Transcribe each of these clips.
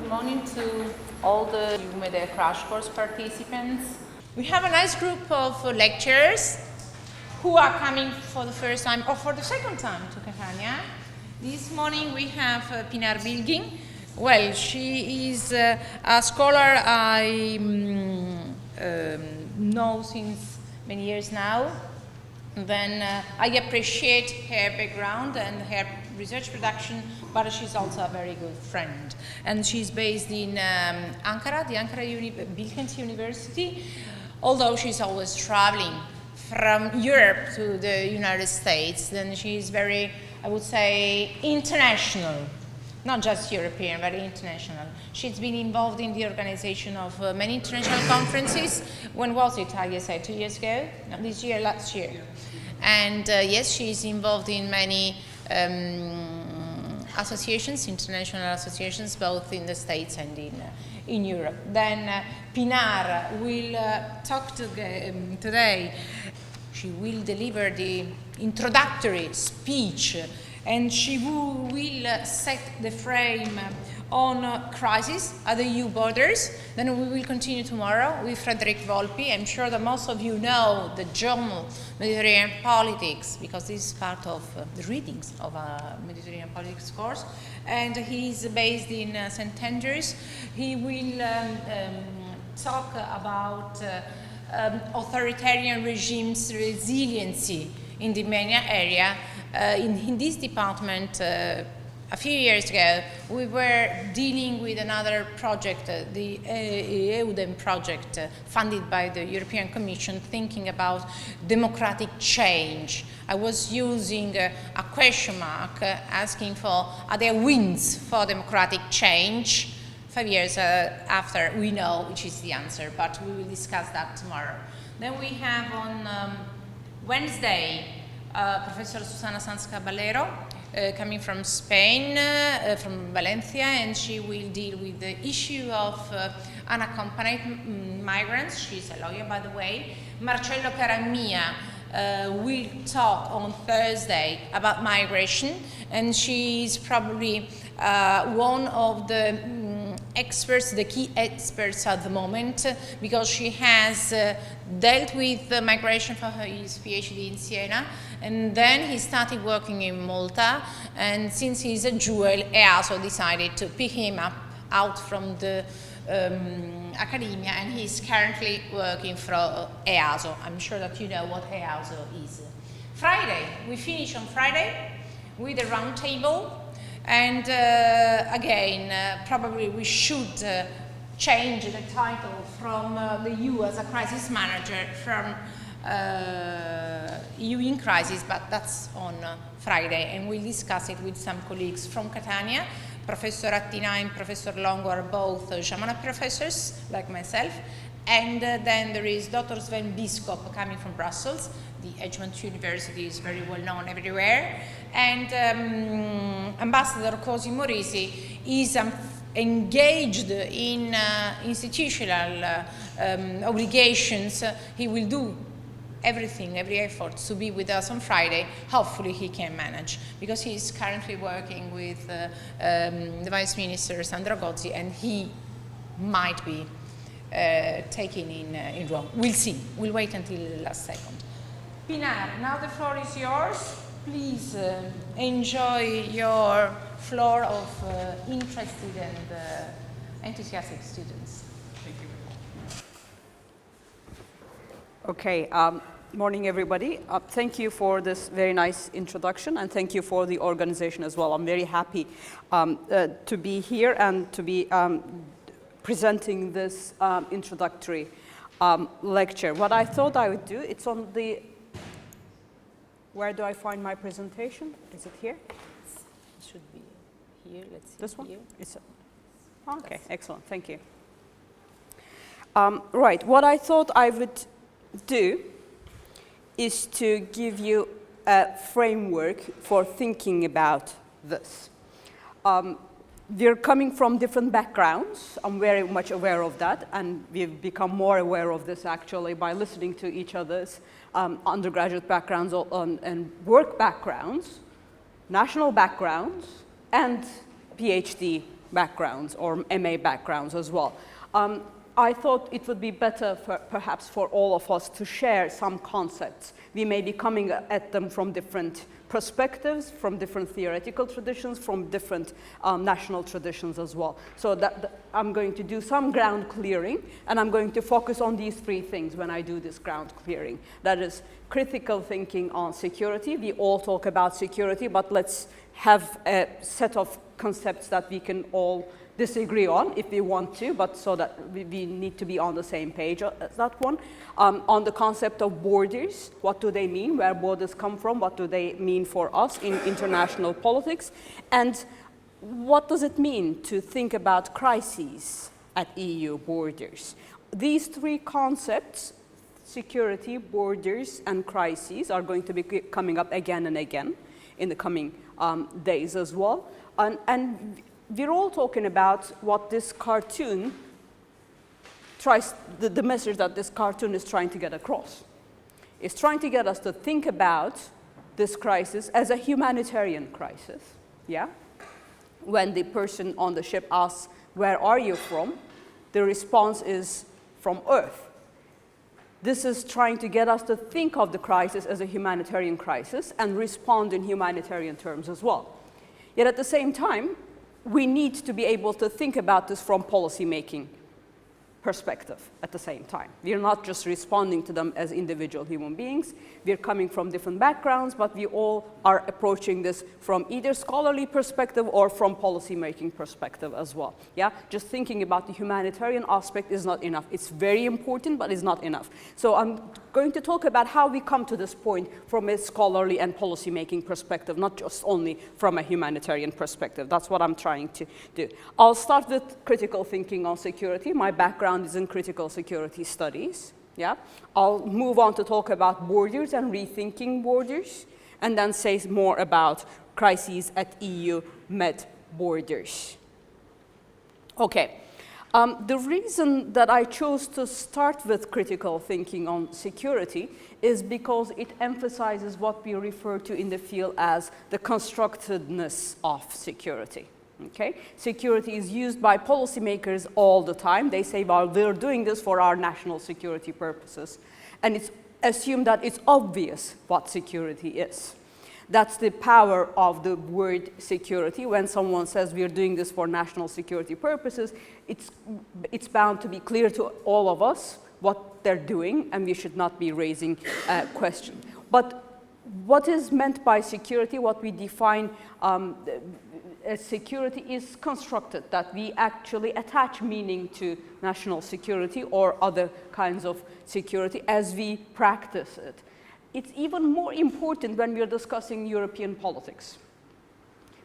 Good morning to all the UMEDE crash course participants. We have a nice group of lecturers who are coming for the first time or for the second time to Catania. This morning we have Pinar Bilgin. Well, she is a scholar I know since many years now. Then I appreciate her background and her research production, but she's also a very good friend. And she's based in Ankara, the Bilkent University, although she's always traveling from Europe to the United States. Then she's very, I would say, international. Not just European, but international. She's been involved in the organization of many international conferences. When was it, I guess, 2 years ago? No, this year, last year. And yes, she's involved in many associations, international associations, both in the States and in Europe. Then Pinar will talk today. She will deliver the introductory speech, and she will set the frame on crisis at the EU borders. Then we will continue tomorrow with Frederick Volpi. I'm sure that most of you know the journal Mediterranean Politics, because this is part of the readings of a Mediterranean Politics course. And he's based in St. Andrews. He will talk about authoritarian regimes' resiliency in the MENA area. In this department, a few years ago, we were dealing with another project, the EUDEM project, funded by the European Commission, thinking about democratic change. I was using a question mark, asking for, are there wins for democratic change? 5 years after, we know which is the answer, but we will discuss that tomorrow. Then we have on Wednesday, Professor Susana Sanz Caballero, coming from Spain, from Valencia, and she will deal with the issue of unaccompanied migrants. She's a lawyer, by the way. Marcello Caramia will talk on Thursday about migration, and she's probably one of the experts, the key experts at the moment, because she has dealt with migration for his PhD in Siena, and then he started working in Malta, and since he's a jewel, EASO decided to pick him up out from the academia, and he's currently working for EASO. I'm sure that you know what EASO is. Friday, we finish on Friday with a round table. And again, probably we should change the title from the EU as a crisis manager from EU in crisis, but that's on Friday, and we'll discuss it with some colleagues from Catania. Professor Attina and Professor Longo are both Jamana professors, like myself, and then there is Dr. Sven Biskop coming from Brussels. The Edgemont University is very well known everywhere. And Ambassador Cosi Morisi is engaged in institutional obligations. He will do everything, every effort to be with us on Friday. Hopefully he can manage, because he is currently working with the Vice Minister Sandro Gozzi, and he might be taken in Rome. We'll see. We'll wait until the last second. Pinar, now the floor is yours. Please enjoy your floor of interested and enthusiastic students. Thank you. Okay, morning everybody. Thank you for this very nice introduction, and thank you for the organization as well. I'm very happy to be here and to be presenting this introductory lecture. What I thought I would do, it's on the, where do I find my presentation? Is it here? It should be here. Let's see. This one? Here. It's okay, excellent, thank you. Right, what I thought I would do is to give you a framework for thinking about this. We're coming from different backgrounds. I'm very much aware of that, and we've become more aware of this actually by listening to each other's undergraduate backgrounds and work backgrounds, national backgrounds, and PhD backgrounds or MA backgrounds as well. I thought it would be better perhaps for all of us to share some concepts. We may be coming at them from different perspectives, from different theoretical traditions, from different national traditions as well. So I'm going to do some ground clearing, and I'm going to focus on these three things when I do this ground clearing. That is critical thinking on security. We all talk about security, but let's have a set of concepts that we can all disagree on if we want to, but so that we need to be on the same page as that one. On the concept of borders, what do they mean, where borders come from, what do they mean for us in international politics, and what does it mean to think about crises at EU borders. These three concepts, security, borders, and crises, are going to be coming up again and again in the coming days as well. And we're all talking about what this cartoon tries, the message that this cartoon is trying to get across. It's trying to get us to think about this crisis as a humanitarian crisis, yeah? When the person on the ship asks, "Where are you from?" the response is, "From Earth." This is trying to get us to think of the crisis as a humanitarian crisis and respond in humanitarian terms as well. Yet at the same time, we need to be able to think about this from policy-making perspective at the same time. We're not just responding to them as individual human beings. We're coming from different backgrounds, but we all are approaching this from either scholarly perspective or from policy-making perspective as well. Yeah, just thinking about the humanitarian aspect is not enough. It's very important, but it's not enough. So I'm going to talk about how we come to this point from a scholarly and policy-making perspective, not just only from a humanitarian perspective. That's what I'm trying to do. I'll start with critical thinking on security. My background is in critical security studies. Yeah, I'll move on to talk about borders and rethinking borders, and then say more about crises at EU Med borders. Okay. The reason that I chose to start with critical thinking on security is because it emphasizes what we refer to in the field as the constructedness of security. Okay? Security is used by policymakers all the time. They say, well, we're doing this for our national security purposes. And it's assumed that it's obvious what security is. That's the power of the word security. When someone says we're doing this for national security purposes, it's bound to be clear to all of us what they're doing, and we should not be raising questions. But what is meant by security, what we define as security, is constructed, that we actually attach meaning to national security or other kinds of security as we practice it. It's even more important when we are discussing European politics,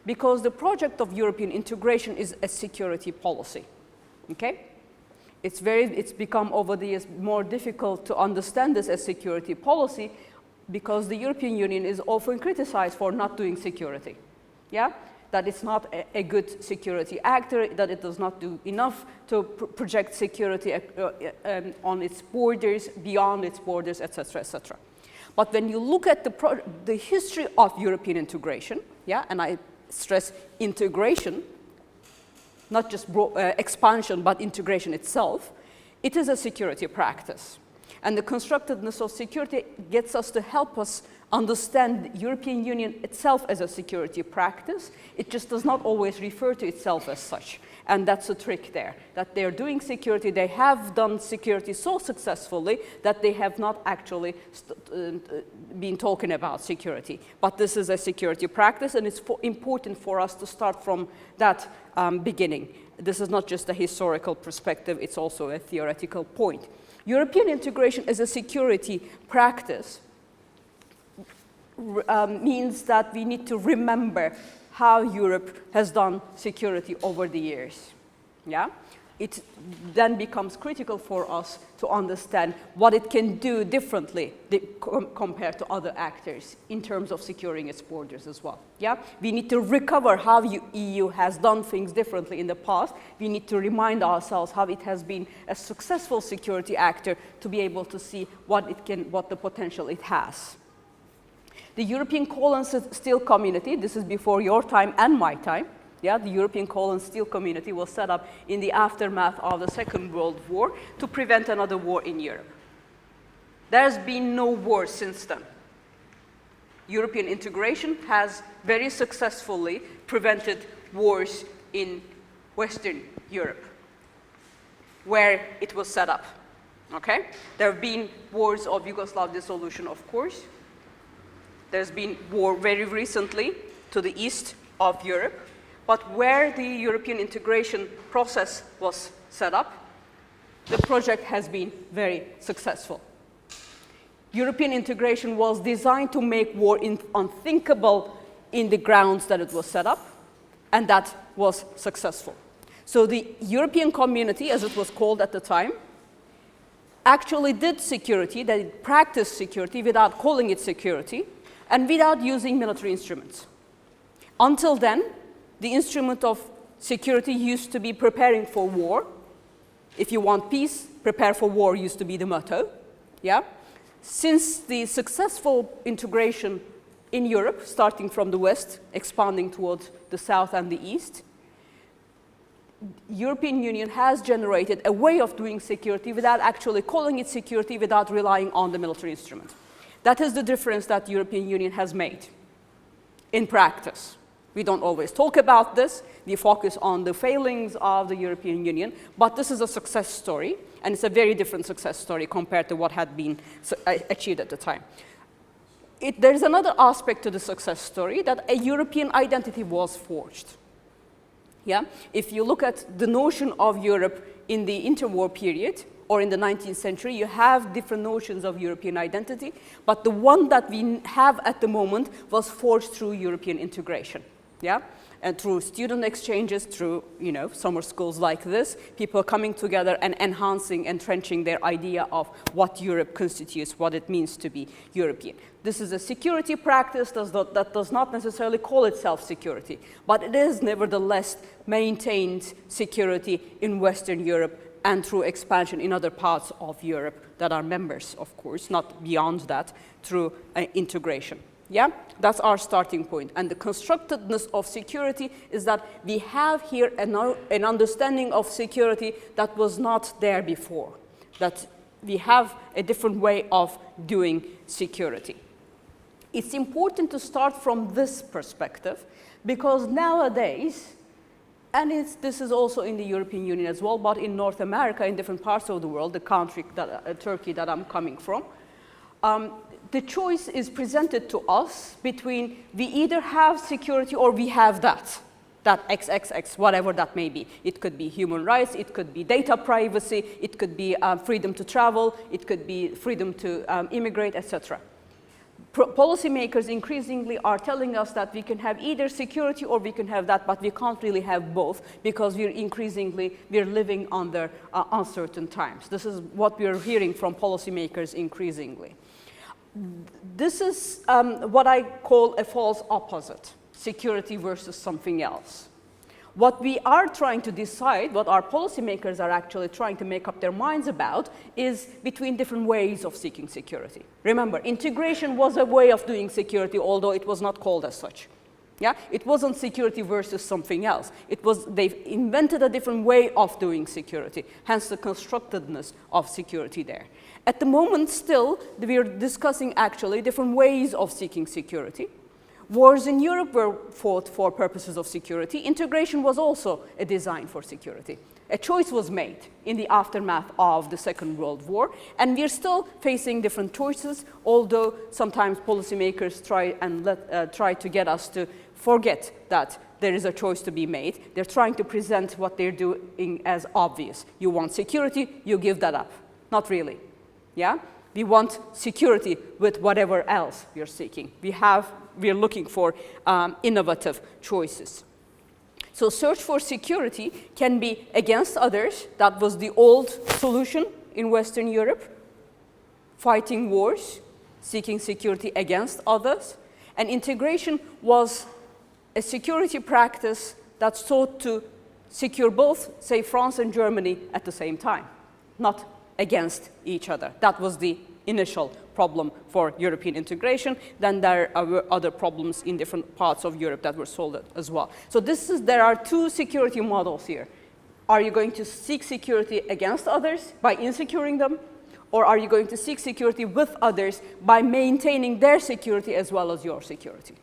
because the project of European integration is a security policy. Okay? It's become over the years more difficult to understand this as security policy because the European Union is often criticized for not doing security. Yeah? That it's not a good security actor, that it does not do enough to project security on its borders, beyond its borders, etc., etc. But when you look at the history of European integration, yeah, and I stress integration, not just expansion, but integration itself, it is a security practice. And the constructedness of security gets us to help us understand the European Union itself as a security practice. It just does not always refer to itself as such. And that's the trick there, that they're doing security, they have done security so successfully that they have not actually been talking about security. But this is a security practice, and it's important for us to start from that beginning. This is not just a historical perspective, it's also a theoretical point. European integration as a security practice means that we need to remember how Europe has done security over the years. Yeah? It then becomes critical for us to understand what it can do differently compared to other actors in terms of securing its borders as well. Yeah? We need to recover how EU has done things differently in the past. We need to remind ourselves how it has been a successful security actor to be able to see what the potential it has. The European coal and steel community, this is before your time and my time, Yeah, the European Coal and Steel Community was set up in the aftermath of the Second World War to prevent another war in Europe. There's been no war since then. European integration has very successfully prevented wars in Western Europe, where it was set up. Okay? There have been wars of Yugoslav dissolution, of course. There's been war very recently to the east of Europe. But where the European integration process was set up, the project has been very successful. European integration was designed to make war unthinkable in the grounds that it was set up, and that was successful. So the European Community, as it was called at the time, actually did security, they practiced security without calling it security, and without using military instruments. Until then, the instrument of security used to be preparing for war. If you want peace, prepare for war used to be the motto. Yeah? Since the successful integration in Europe, starting from the west, expanding towards the south and the east, European Union has generated a way of doing security without actually calling it security, without relying on the military instrument. That is the difference that the European Union has made in practice. We don't always talk about this. We focus on the failings of the European Union, but this is a success story, and it's a very different success story compared to what had been achieved at the time. There's another aspect to the success story, that a European identity was forged. Yeah? If you look at the notion of Europe in the interwar period, or in the 19th century, you have different notions of European identity, but the one that we have at the moment was forged through European integration. Yeah? And through student exchanges, through summer schools like this, people coming together and enhancing, entrenching their idea of what Europe constitutes, what it means to be European. This is a security practice that does not necessarily call itself security, but it is nevertheless maintained security in Western Europe and through expansion in other parts of Europe that are members, of course, not beyond that, through integration. Yeah, that's our starting point. And the constructedness of security is that we have here an understanding of security that was not there before, that we have a different way of doing security. It's important to start from this perspective, because nowadays, and this is also in the European Union as well, but in North America, in different parts of the world, the country, Turkey that I'm coming from, the choice is presented to us between we either have security or we have that XXX, whatever that may be. It could be human rights, it could be data privacy, it could be freedom to travel, it could be freedom to immigrate, etc. Policymakers increasingly are telling us that we can have either security or we can have that, but we can't really have both, because we're living under uncertain times. This is what we're hearing from policymakers increasingly. This is what I call a false opposite, security versus something else. What we are trying to decide, what our policymakers are actually trying to make up their minds about, is between different ways of seeking security. Remember, integration was a way of doing security, although it was not called as such. Yeah? It wasn't security versus something else. They've invented a different way of doing security, hence the constructedness of security there. At the moment, still, we are discussing actually different ways of seeking security. Wars in Europe were fought for purposes of security. Integration was also a design for security. A choice was made in the aftermath of the Second World War, and we're still facing different choices, although sometimes policymakers try to get us to forget that there is a choice to be made. They're trying to present what they're doing as obvious. You want security, you give that up. Not really. Yeah? We want security with whatever else we're seeking. We're looking for innovative choices. So search for security can be against others. That was the old solution in Western Europe. Fighting wars, seeking security against others. And integration was a security practice that sought to secure both, say, France and Germany at the same time, not against each other. That was the initial problem for European integration. Then there were other problems in different parts of Europe that were solved as well. So there are two security models here. Are you going to seek security against others by insecuring them? Or are you going to seek security with others by maintaining their security as well as your security?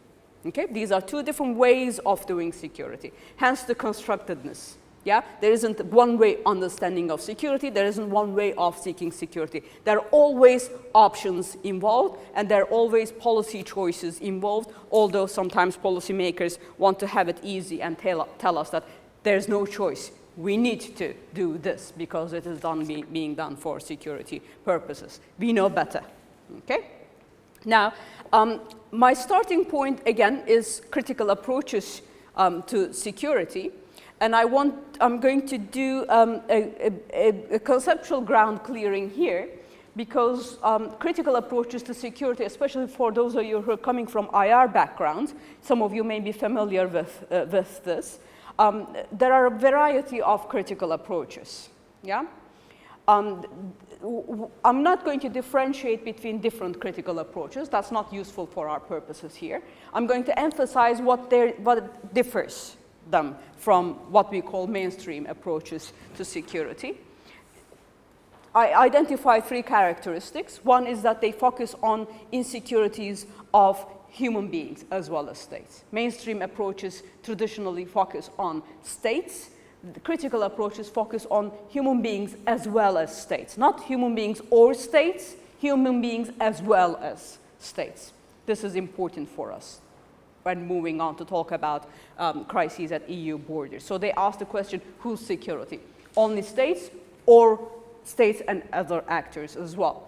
Okay? These are two different ways of doing security, hence the constructedness. Yeah? There isn't one way understanding of security, there isn't one way of seeking security. There are always options involved, and there are always policy choices involved, although sometimes policymakers want to have it easy and tell us that there's no choice. We need to do this because it is being done for security purposes. We know better, okay? Now, my starting point, again, is critical approaches to security. And I'm going to do a conceptual ground clearing here because critical approaches to security, especially for those of you who are coming from IR backgrounds, some of you may be familiar with this. There are a variety of critical approaches, yeah? I'm not going to differentiate between different critical approaches. That's not useful for our purposes here. I'm going to emphasize what differs them from what we call mainstream approaches to security. I identify three characteristics. One is that they focus on insecurities of human beings as well as states. Mainstream approaches traditionally focus on states. The critical approaches focus on human beings as well as states. Not human beings or states, human beings as well as states. This is important for us when moving on to talk about crises at EU borders. So they ask the question, whose security? Only states or states and other actors as well?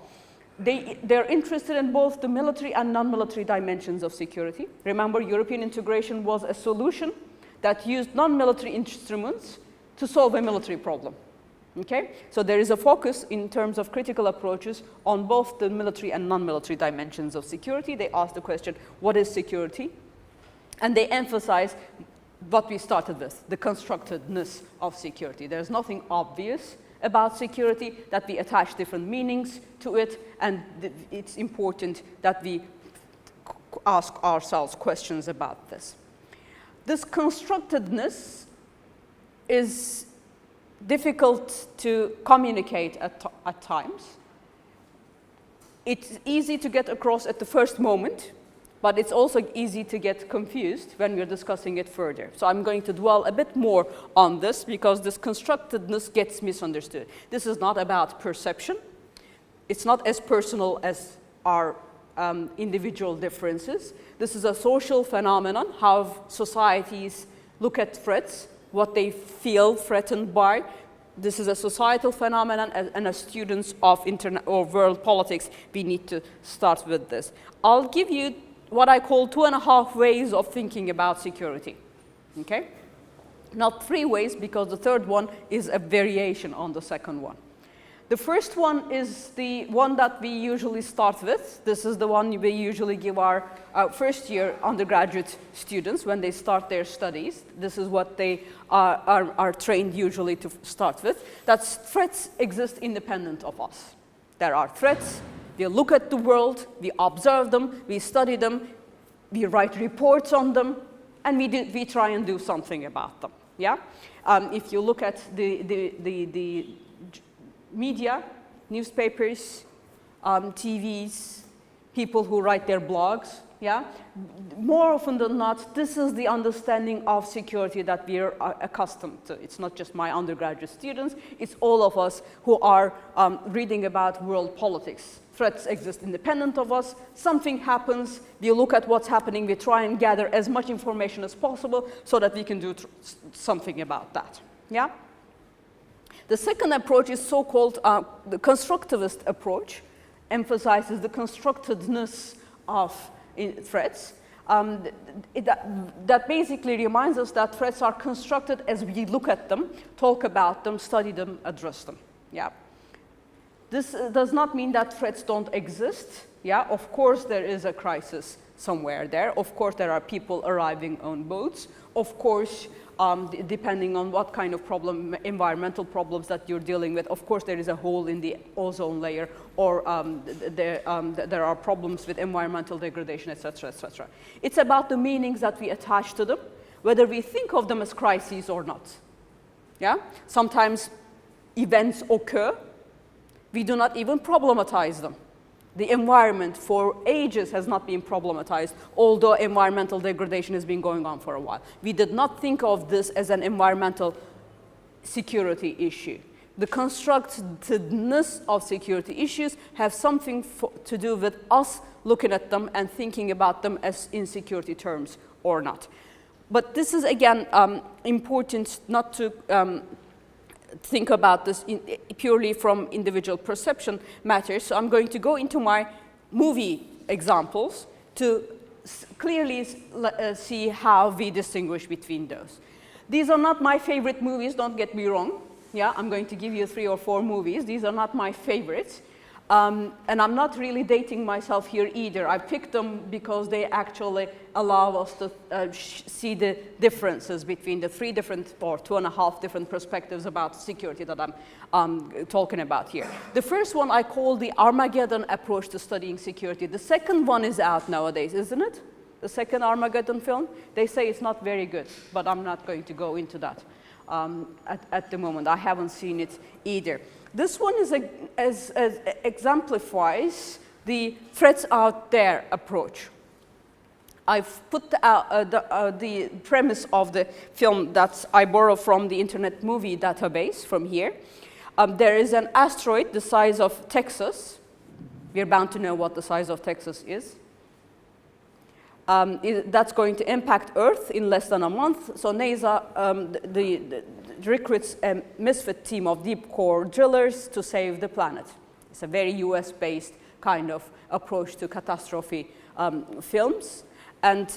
They're interested in both the military and non-military dimensions of security. Remember, European integration was a solution that used non-military instruments to solve a military problem. Okay? So there is a focus in terms of critical approaches on both the military and non-military dimensions of security. They ask the question, what is security? And they emphasize what we started with, the constructedness of security. There's nothing obvious about security, that we attach different meanings to it, and it's important that we ask ourselves questions about this. This constructedness is difficult to communicate at times. It's easy to get across at the first moment, but it's also easy to get confused when we're discussing it further. So I'm going to dwell a bit more on this because this constructedness gets misunderstood. This is not about perception. It's not as personal as our individual differences. This is a social phenomenon, how societies look at threats, what they feel threatened by. This is a societal phenomenon, and as students of world politics, we need to start with this. I'll give you what I call 2.5 ways of thinking about security, okay? Not 3 ways, because the third one is a variation on the second one. The first one is the one that we usually start with. This is the one we usually give our first-year undergraduate students when they start their studies. This is what they are trained usually to start with. That's threats exist independent of us. There are threats. We look at the world, we observe them, we study them, we write reports on them, and we try and do something about them. Yeah? If you look at the media, newspapers, TVs, people who write their blogs, yeah? More often than not, this is the understanding of security that we are accustomed to. It's not just my undergraduate students, it's all of us who are reading about world politics. Threats exist independent of us. Something happens, we look at what's happening, we try and gather as much information as possible so that we can do something about that. Yeah? The second approach is so-called the constructivist approach, emphasizes the constructedness of threats. That basically reminds us that threats are constructed as we look at them, talk about them, study them, address them. Yeah. This does not mean that threats don't exist. Yeah, of course there is a crisis somewhere there. Of course there are people arriving on boats. Of course, depending on what kind of problem, environmental problems that you're dealing with, of course there is a hole in the ozone layer, or there are problems with environmental degradation, etc., etc. It's about the meanings that we attach to them, whether we think of them as crises or not. Yeah? Sometimes events occur, we do not even problematize them. The environment for ages has not been problematized, although environmental degradation has been going on for a while. We did not think of this as an environmental security issue. The constructedness of security issues have something to do with us looking at them and thinking about them as in security terms or not. But this is, again, important not to think about this purely from individual perception matters. So I'm going to go into my movie examples to clearly see how we distinguish between those. These are not my favorite movies, don't get me wrong. Yeah, I'm going to give you 3 or 4 movies. These are not my favorites. And I'm not really dating myself here either. I picked them because they actually allow us to see the differences between the 3 different or 2.5 different perspectives about security that I'm talking about here. The first one I call the Armageddon approach to studying security. The second one is out nowadays, isn't it? The second Armageddon film. They say it's not very good, but I'm not going to go into that at the moment. I haven't seen it either. This one is exemplifies the threats out there approach. I've put the premise of the film that I borrow from the Internet Movie Database from here. There is an asteroid the size of Texas. We're bound to know what the size of Texas is. That's going to impact Earth in less than a month. So NASA recruits a misfit team of deep core drillers to save the planet. It's a very US-based kind of approach to catastrophe films. And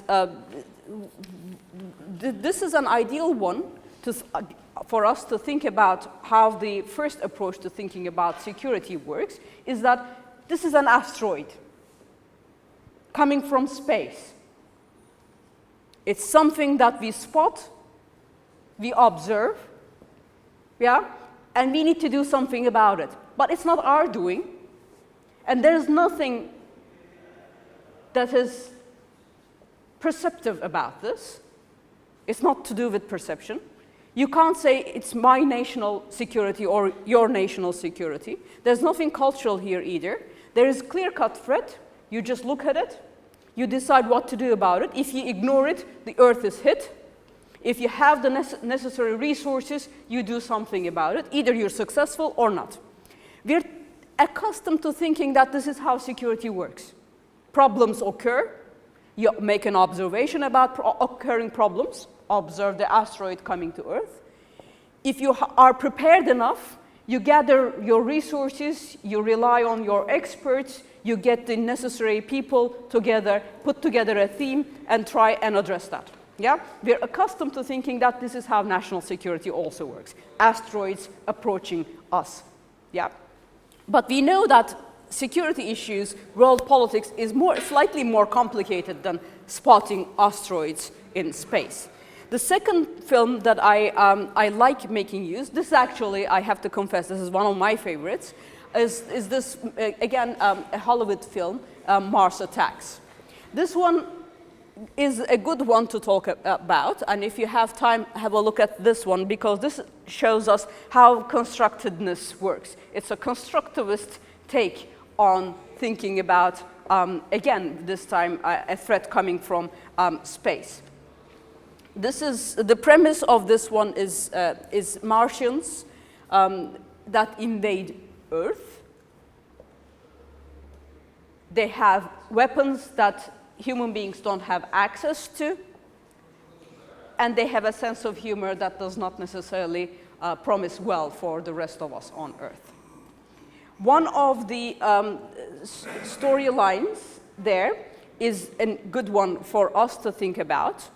this is an ideal one for us to think about how the first approach to thinking about security works, is that this is an asteroid coming from space. It's something that we spot, we observe, yeah, and we need to do something about it. But it's not our doing, and there's nothing that is perceptive about this. It's not to do with perception. You can't say it's my national security or your national security. There's nothing cultural here either. There is clear-cut threat. You just look at it. You decide what to do about it. If you ignore it, the Earth is hit. If you have the necessary resources, you do something about it. Either you're successful or not. We're accustomed to thinking that this is how security works. Problems occur. You make an observation about occurring problems. Observe the asteroid coming to Earth. If you are prepared enough, you gather your resources, you rely on your experts, you get the necessary people together, put together a theme, and try and address that. Yeah? We're accustomed to thinking that this is how national security also works. Asteroids approaching us. Yeah? But we know that security issues, world politics, is slightly more complicated than spotting asteroids in space. The second film that I like making use, this actually, I have to confess, this is one of my favorites, is this, again, a Hollywood film, Mars Attacks. This one is a good one to talk about, and if you have time, have a look at this one, because this shows us how constructedness works. It's a constructivist take on thinking about, again, this time, a threat coming from space. This is, the premise of this one is Martians that invade Earth. They have weapons that human beings don't have access to, and they have a sense of humor that does not necessarily promise well for the rest of us on Earth. One of the storylines there is a good one for us to think about,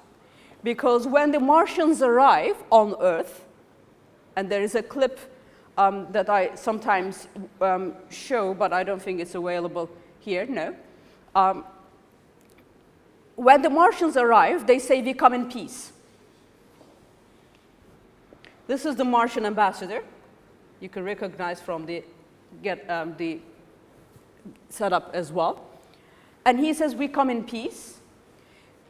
because when the Martians arrive on Earth, and there is a clip that I sometimes show, but I don't think it's available here, no. When the Martians arrive, they say, "We come in peace." This is the Martian ambassador. You can recognize from the setup as well. And he says, "We come in peace."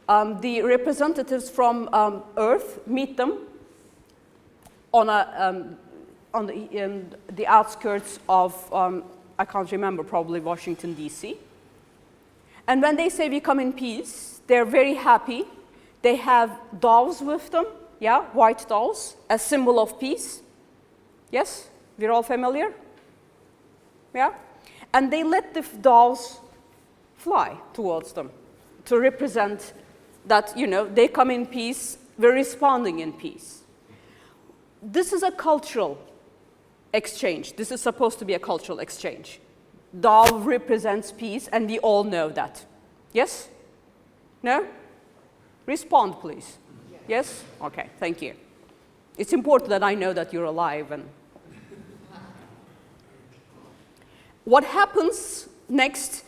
The representatives from Earth meet them on the outskirts of, I can't remember, probably Washington, D.C. And when they say, "We come in peace," they're very happy. They have doves with them, yeah, white doves, a symbol of peace. Yes, we're all familiar? Yeah? And they let the doves fly towards them to represent that, you know, they come in peace, we're responding in peace. This is a cultural exchange. This is supposed to be a cultural exchange. Dove represents peace, and we all know that. Yes? No? Respond, please. Yes? Okay, thank you. It's important that I know that you're alive. And what happens next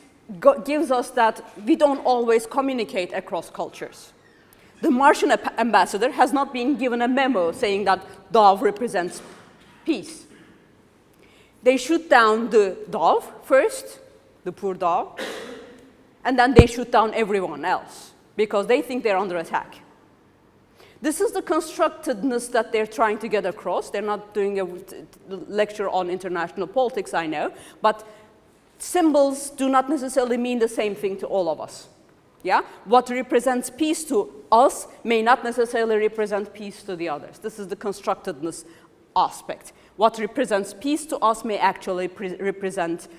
gives us that we don't always communicate across cultures. The Martian ambassador has not been given a memo saying that dove represents peace. They shoot down the dove first, the poor dove, and then they shoot down everyone else because they think they're under attack. This is the constructedness that they're trying to get across. They're not doing a lecture on international politics, I know, but symbols do not necessarily mean the same thing to all of us. Yeah? What represents peace to us may not necessarily represent peace to the others. This is the constructedness aspect. What represents peace to us may actually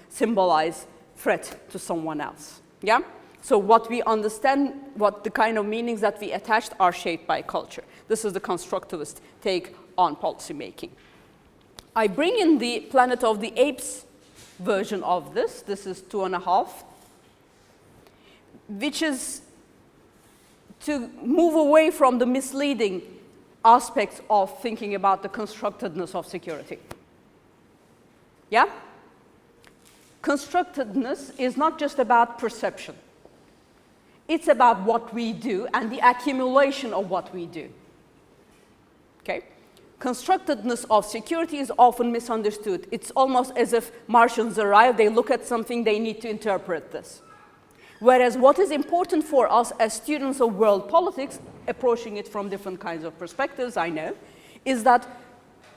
symbolize threat to someone else. Yeah? So what we understand, what the kind of meanings that we attached are shaped by culture. This is the constructivist take on policymaking. I bring in the Planet of the Apes version of this. This is 2.5, which is to move away from the misleading aspects of thinking about the constructedness of security. Yeah? Constructedness is not just about perception. It's about what we do and the accumulation of what we do. Okay? Constructedness of security is often misunderstood. It's almost as if Martians arrive, they look at something, they need to interpret this. Whereas what is important for us as students of world politics, approaching it from different kinds of perspectives, I know, is that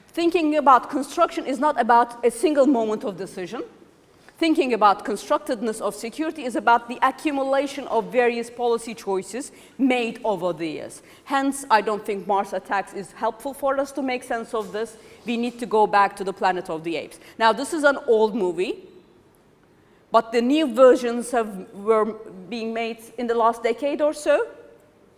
thinking about construction is not about a single moment of decision. Thinking about constructedness of security is about the accumulation of various policy choices made over the years. Hence, I don't think Mars Attacks is helpful for us to make sense of this. We need to go back to the Planet of the Apes. Now, this is an old movie, but the new versions were being made in the last decade or so.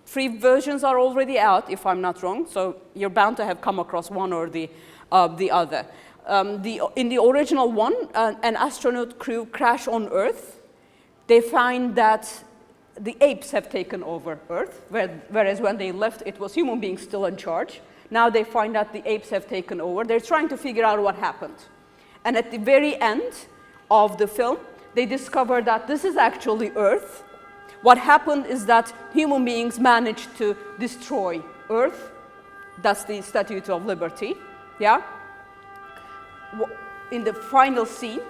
3 versions are already out, if I'm not wrong, so you're bound to have come across one or the other. In the original one, an astronaut crew crash on Earth. They find that the apes have taken over Earth, whereas when they left, it was human beings still in charge. Now they find that the apes have taken over. They're trying to figure out what happened. And at the very end of the film, they discover that this is actually Earth. What happened is that human beings managed to destroy Earth. That's the Statue of Liberty. Yeah? In the final scene,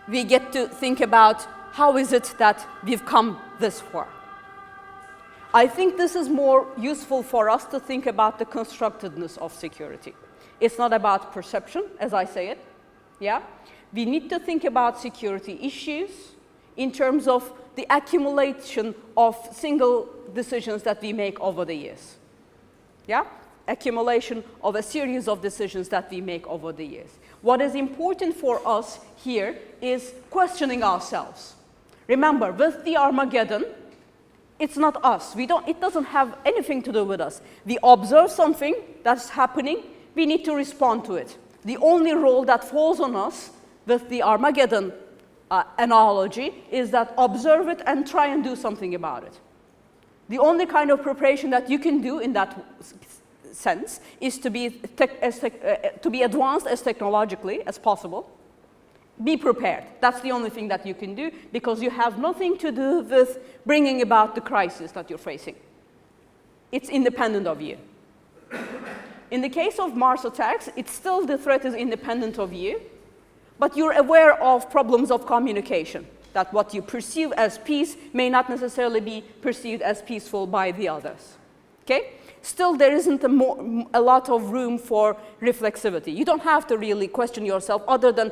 we get to think about how is it that we've come this far. I think this is more useful for us to think about the constructedness of security. It's not about perception, as I say it. Yeah? We need to think about security issues in terms of the accumulation of single decisions that we make over the years. Yeah? Accumulation of a series of decisions that we make over the years. What is important for us here is questioning ourselves. Remember, with the Armageddon, it's not us. It doesn't have anything to do with us. We observe something that's happening, we need to respond to it. The only role that falls on us with the Armageddon analogy is that observe it and try and do something about it. The only kind of preparation that you can do in that sense is to be, to be advanced as technologically as possible. Be prepared. That's the only thing that you can do, because you have nothing to do with bringing about the crisis that you're facing. It's independent of you. In the case of Mars attacks, it's still the threat is independent of you, but you're aware of problems of communication, that what you perceive as peace may not necessarily be perceived as peaceful by the others. Okay? Still, there isn't a lot of room for reflexivity. You don't have to really question yourself other than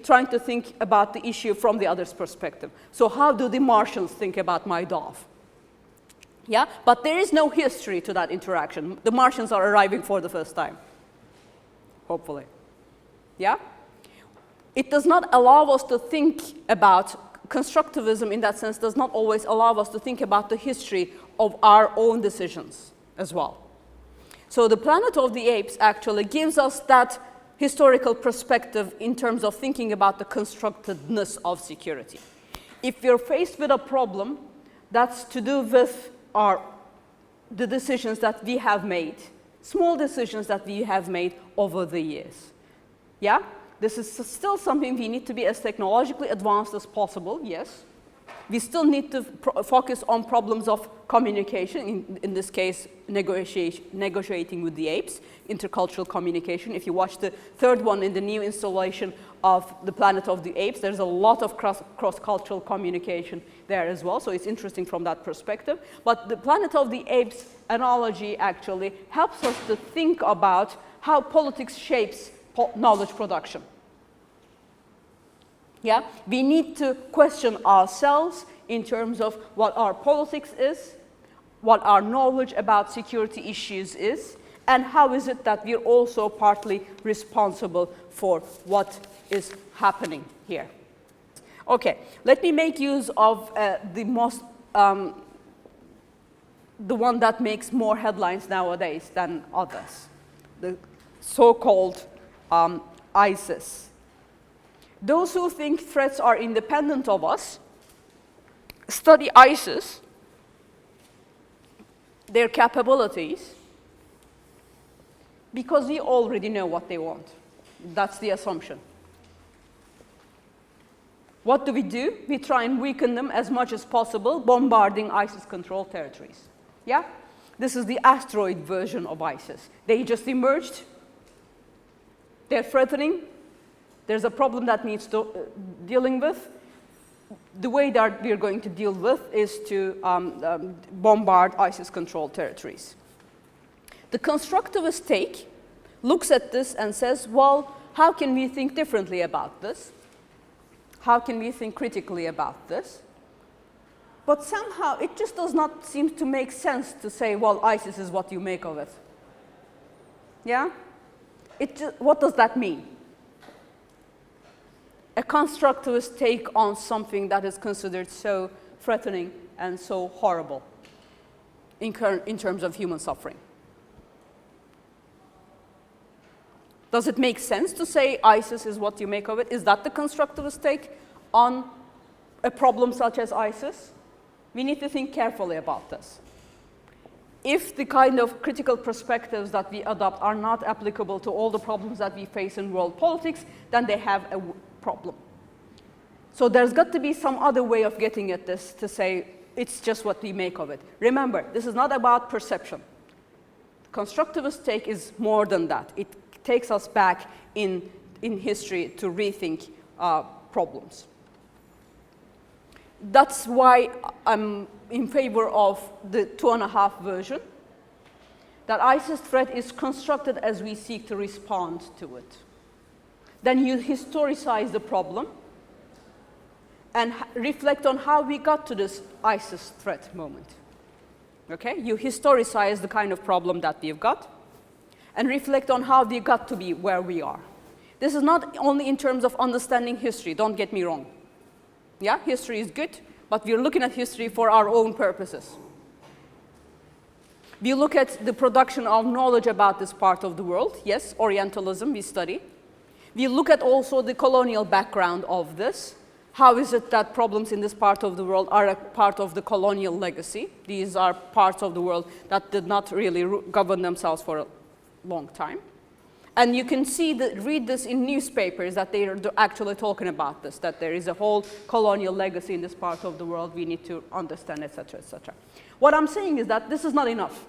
trying to think about the issue from the other's perspective. So how do the Martians think about my dove? Yeah? But there is no history to that interaction. The Martians are arriving for the first time, hopefully. Yeah? It does not allow us to think about constructivism in that sense, does not always allow us to think about the history of our own decisions as well. So the Planet of the Apes actually gives us that historical perspective in terms of thinking about the constructedness of security. If we're faced with a problem that's to do with the decisions that we have made, small decisions that we have made over the years. Yeah? This is still something we need to be as technologically advanced as possible, yes. We still need to focus on problems of communication, in this case, negotiating with the apes, intercultural communication. If you watch the third one in the new installation of the Planet of the Apes, there's a lot of cross-cultural communication there as well, so it's interesting from that perspective. But the Planet of the Apes analogy actually helps us to think about how politics shapes knowledge production. Yeah? We need to question ourselves in terms of what our politics is, what our knowledge about security issues is, and how is it that we're also partly responsible for what is happening here. Okay, let me make use of the one that makes more headlines nowadays than others, the so-called ISIS. Those who think threats are independent of us study ISIS, their capabilities, because we already know what they want. That's the assumption. What do? We try and weaken them as much as possible, bombarding ISIS-controlled territories. Yeah? This is the asteroid version of ISIS. They just emerged. They're threatening. There's a problem that needs dealing with. The way that we're going to deal with is to bombard ISIS-controlled territories. The constructivist take looks at this and says, well, how can we think differently about this? How can we think critically about this? But somehow it just does not seem to make sense to say, well, ISIS is what you make of it. Yeah? What does that mean? A constructivist take on something that is considered so threatening and so horrible in terms of human suffering. Does it make sense to say ISIS is what you make of it? Is that the constructivist take on a problem such as ISIS? We need to think carefully about this. If the kind of critical perspectives that we adopt are not applicable to all the problems that we face in world politics, then they have a problem. So there's got to be some other way of getting at this to say it's just what we make of it. Remember, this is not about perception. Constructivist take is more than that. It takes us back in history to rethink problems. That's why I'm in favor of the 2.5 version, that ISIS threat is constructed as we seek to respond to it. Then you historicize the problem and reflect on how we got to this ISIS threat moment. Okay? You historicize the kind of problem that we've got and reflect on how we got to be where we are. This is not only in terms of understanding history, don't get me wrong. Yeah, history is good, but we're looking at history for our own purposes. We look at the production of knowledge about this part of the world. Yes, Orientalism we study. We look at also the colonial background of this, how is it that problems in this part of the world are a part of the colonial legacy? These are parts of the world that did not really govern themselves for a long time. And you can see read this in newspapers that they are actually talking about this, that there is a whole colonial legacy in this part of the world we need to understand, etc., etc. What I'm saying is that this is not enough.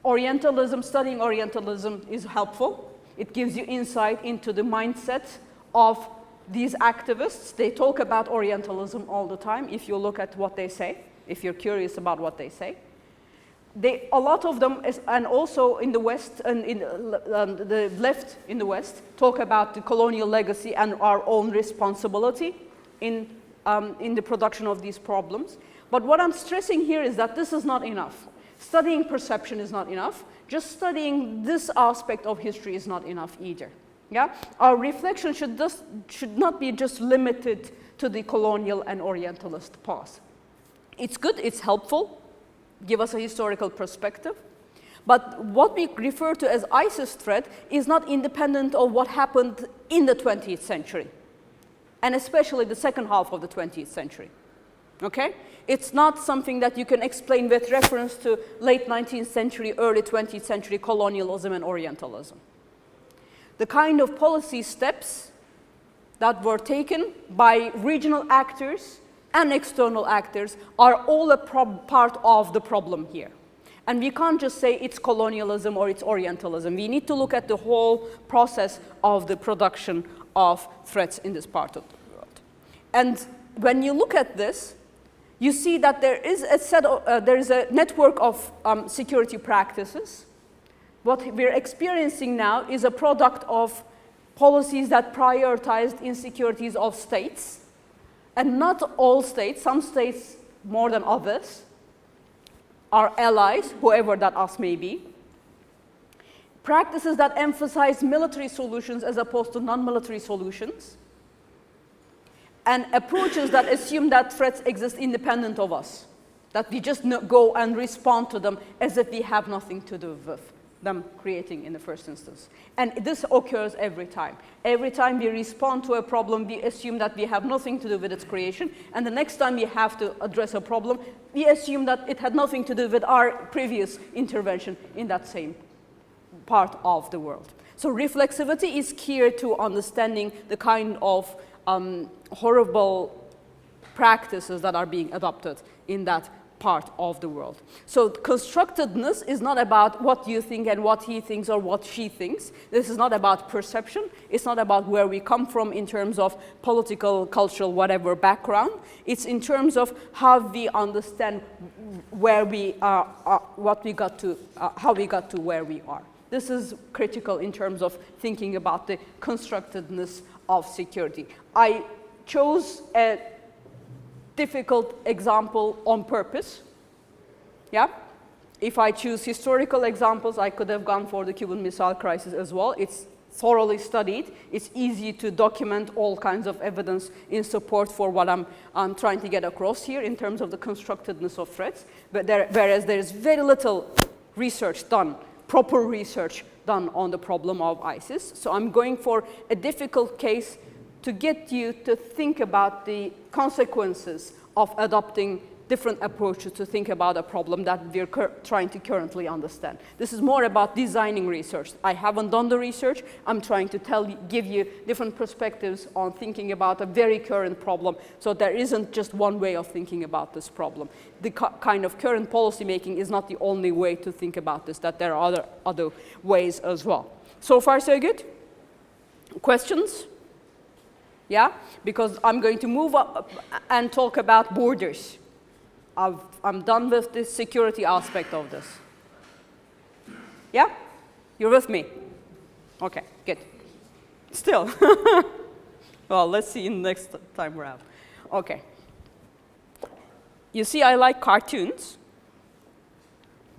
Orientalism, studying Orientalism is helpful. It gives you insight into the mindset of these activists. They talk about Orientalism all the time if you look at what they say, if you're curious about what they say. A lot of them, and also in the West, and in the left in the West, talk about the colonial legacy and our own responsibility in the production of these problems. But what I'm stressing here is that this is not enough. Studying perception is not enough. Just studying this aspect of history is not enough either. Yeah? Our reflection should not be just limited to the colonial and Orientalist past. It's good, it's helpful, give us a historical perspective, but what we refer to as ISIS threat is not independent of what happened in the 20th century, and especially the second half of the 20th century. Okay? It's not something that you can explain with reference to late 19th century, early 20th century colonialism and Orientalism. The kind of policy steps that were taken by regional actors and external actors are all a part of the problem here. And we can't just say it's colonialism or it's Orientalism. We need to look at the whole process of the production of threats in this part of the world. And when you look at this, you see that there is a network of security practices. What we're experiencing now is a product of policies that prioritized insecurities of states, and not all states, some states more than others, our allies, whoever that us may be. Practices that emphasize military solutions as opposed to non-military solutions, and approaches that assume that threats exist independent of us, that we just go and respond to them as if we have nothing to do with them creating in the first instance. And this occurs every time. Every time we respond to a problem, we assume that we have nothing to do with its creation, and the next time we have to address a problem, we assume that it had nothing to do with our previous intervention in that same part of the world. So reflexivity is key to understanding the kind of horrible practices that are being adopted in that part of the world. So constructedness is not about what you think and what he thinks or what she thinks. This is not about perception. It's not about where we come from in terms of political, cultural, whatever background. It's in terms of how we understand where we are, what we got to, how we got to where we are. This is critical in terms of thinking about the constructedness of security. I chose a difficult example on purpose. Yeah? If I choose historical examples, I could have gone for the Cuban Missile Crisis as well. It's thoroughly studied. It's easy to document all kinds of evidence in support for what I'm trying to get across here in terms of the constructedness of threats. But whereas there is very little research done, proper research done on the problem of ISIS. So I'm going for a difficult case to get you to think about the consequences of adopting different approaches to think about a problem that we're trying to currently understand. This is more about designing research. I haven't done the research. I'm trying to give you different perspectives on thinking about a very current problem. So there isn't just one way of thinking about this problem. The kind of current policy making is not the only way to think about this, that there are other ways as well. So far, so good? Questions? Yeah? Because I'm going to move up and talk about borders. I'm done with the security aspect of this. Yeah? You're with me? Okay, good. Still. Well, let's see next time around. Okay. You see, I like cartoons.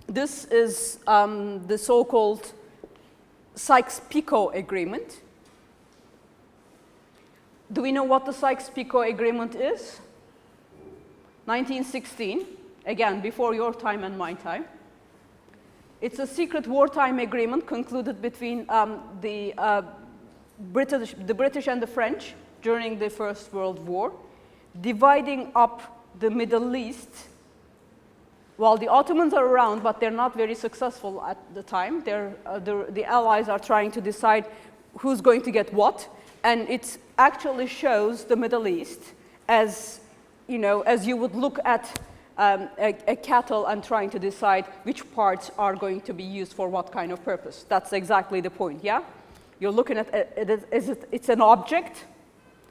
This is the so-called Sykes-Picot Agreement. Do we know what the Sykes-Picot Agreement is? 1916, again, before your time and my time. It's a secret wartime agreement concluded between the British and the French during the First World War, dividing up the Middle East. While the Ottomans are around, but they're not very successful at the time. The Allies are trying to decide who's going to get what, and it actually shows the Middle East as, you know, as you would look at a cattle and trying to decide which parts are going to be used for what kind of purpose. That's exactly the point, yeah? You're looking at it as it's an object,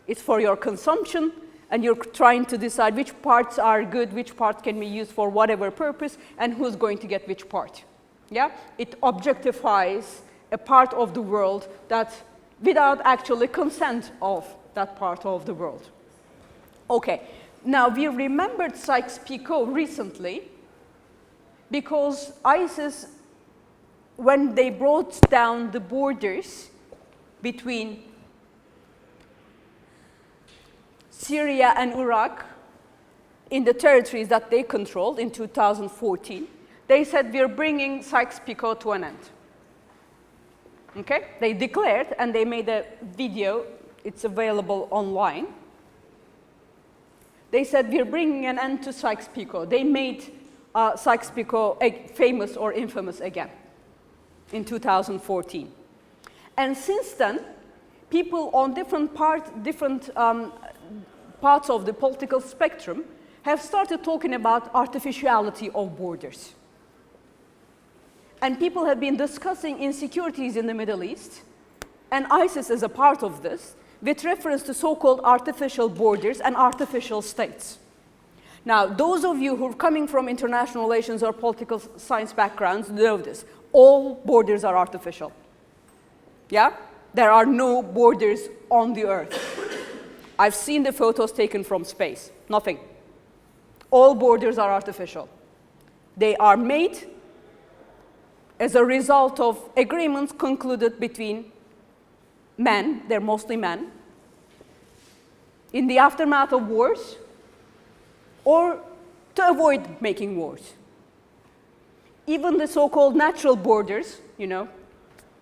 it's for your consumption, and you're trying to decide which parts are good, which part can be used for whatever purpose, and who's going to get which part, yeah? It objectifies a part of the world that without actually consent of that part of the world. Okay, now we remembered Sykes-Picot recently because ISIS, when they brought down the borders between Syria and Iraq in the territories that they controlled in 2014, they said we're bringing Sykes-Picot to an end. Okay? They declared, and they made a video, it's available online. They said we're bringing an end to Sykes-Picot. They made Sykes-Picot famous or infamous again in 2014. And since then, people on different parts of the political spectrum have started talking about artificiality of borders. And people have been discussing insecurities in the Middle East, and ISIS is a part of this, with reference to so-called artificial borders and artificial states. Now, those of you who are coming from international relations or political science backgrounds know this. All borders are artificial. Yeah? There are no borders on the earth. I've seen the photos taken from space. Nothing. All borders are artificial. They are made as a result of agreements concluded between men, they're mostly men, in the aftermath of wars, or to avoid making wars. Even the so-called natural borders, you know,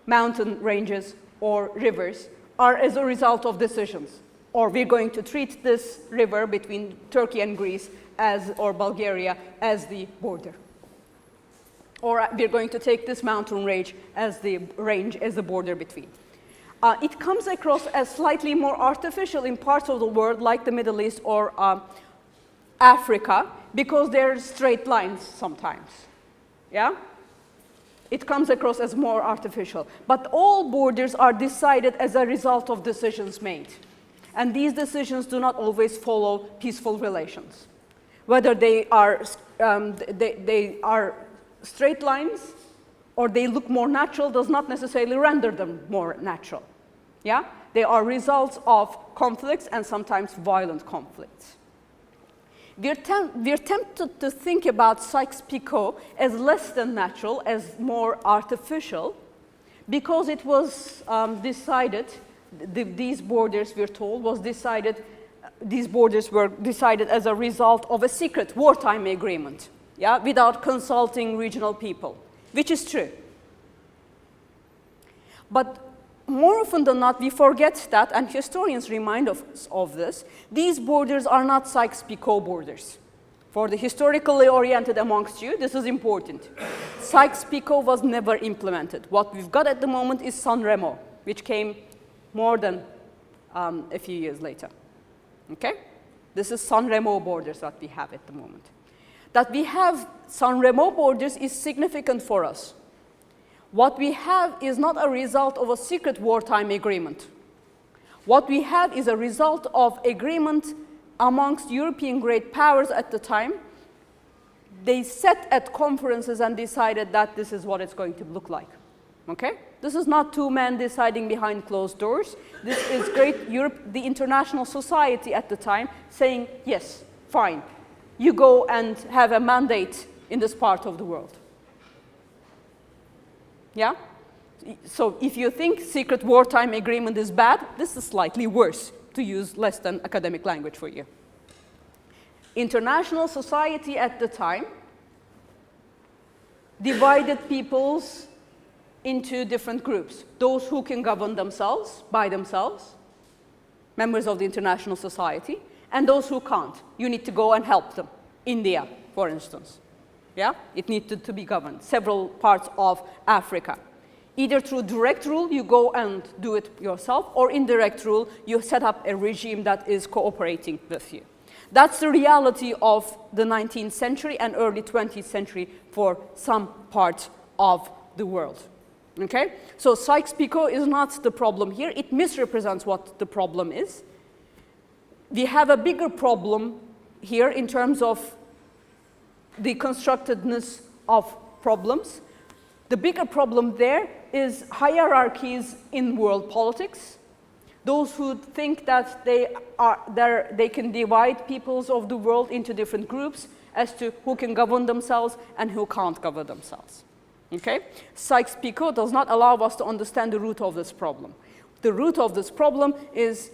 mountain ranges or rivers, are as a result of decisions. Or we're going to treat this river between Turkey and Greece or Bulgaria as the border. Or we're going to take this mountain range as the border between. It comes across as slightly more artificial in parts of the world like the Middle East or Africa because they're straight lines sometimes. Yeah? It comes across as more artificial. But all borders are decided as a result of decisions made. And these decisions do not always follow peaceful relations. Whether they are straight lines or they look more natural does not necessarily render them more natural. Yeah? They are results of conflicts and sometimes violent conflicts. We're tempted to think about Sykes-Picot as less than natural, as more artificial, because it was decided, these borders, we're told, these borders were decided as a result of a secret wartime agreement, yeah, without consulting regional people, which is true. But more often than not, we forget that, and historians remind us of this, these borders are not Sykes-Picot borders. For the historically oriented amongst you, this is important. Sykes-Picot was never implemented. What we've got at the moment is San Remo, which came more than a few years later. Okay? This is San Remo borders that we have at the moment. That we have San Remo borders is significant for us. What we have is not a result of a secret wartime agreement. What we have is a result of agreement amongst European great powers at the time. They sat at conferences and decided that this is what it's going to look like. Okay? This is not two men deciding behind closed doors. This is great Europe, the international society at the time, saying, yes, fine, you go and have a mandate in this part of the world. Yeah? So if you think secret wartime agreement is bad, this is slightly worse, to use less than academic language for you. International society at the time divided peoples into different groups. Those who can govern themselves by themselves, members of the international society, and those who can't. You need to go and help them. India, for instance. Yeah? It needed to be governed. Several parts of Africa. Either through direct rule, you go and do it yourself, or indirect rule, you set up a regime that is cooperating with you. That's the reality of the 19th century and early 20th century for some parts of the world. Okay? So Sykes-Picot is not the problem here. It misrepresents what the problem is. We have a bigger problem here in terms of the constructedness of problems. The bigger problem there is hierarchies in world politics. Those who think that they can divide peoples of the world into different groups as to who can govern themselves and who can't govern themselves. Okay? Sykes-Picot does not allow us to understand the root of this problem. The root of this problem is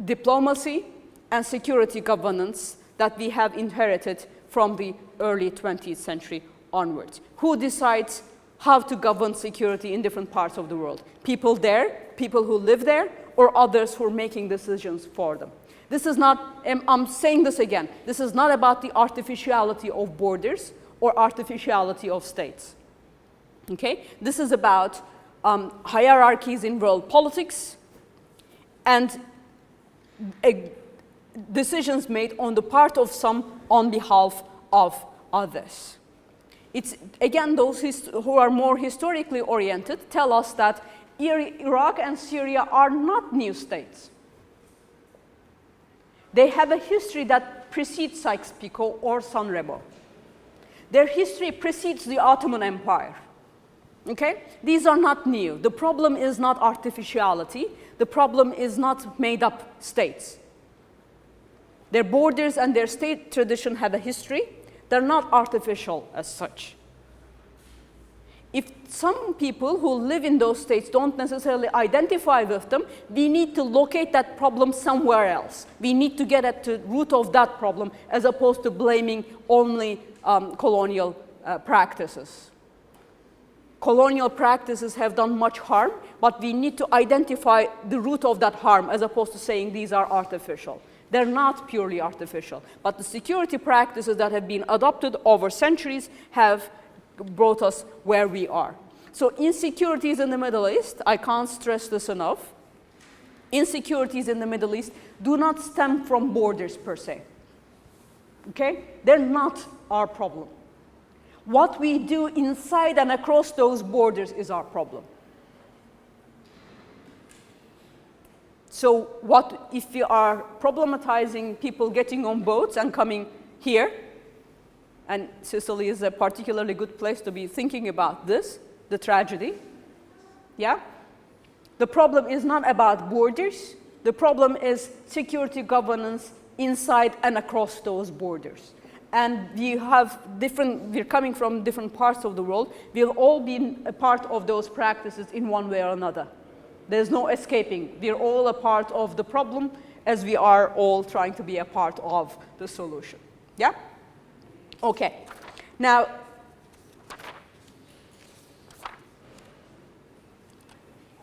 diplomacy and security governance that we have inherited from the early 20th century onwards. Who decides how to govern security in different parts of the world? People there, people who live there, or others who are making decisions for them. This is not, I'm saying this again, this is not about the artificiality of borders or artificiality of states. Okay? This is about hierarchies in world politics and decisions made on the part of some on behalf of others. It's, again, those who are more historically oriented tell us that Iraq and Syria are not new states. They have a history that precedes Sykes-Picot or Sanremo. Their history precedes the Ottoman Empire. Okay? These are not new. The problem is not artificiality. The problem is not made-up states. Their borders and their state tradition have a history. They're not artificial as such. If some people who live in those states don't necessarily identify with them, we need to locate that problem somewhere else. We need to get at the root of that problem as opposed to blaming only colonial practices. Colonial practices have done much harm, but we need to identify the root of that harm as opposed to saying these are artificial. They're not purely artificial, but the security practices that have been adopted over centuries have brought us where we are. So insecurities in the Middle East, I can't stress this enough, insecurities in the Middle East do not stem from borders per se. Okay? They're not our problem. What we do inside and across those borders is our problem. So what if we are problematizing people getting on boats and coming here, and Sicily is a particularly good place to be thinking about this, the tragedy, yeah? The problem is not about borders. The problem is security governance inside and across those borders. And we're coming from different parts of the world. We'll all be a part of those practices in one way or another. There's no escaping. We're all a part of the problem as we are all trying to be a part of the solution. Yeah? Okay. Now,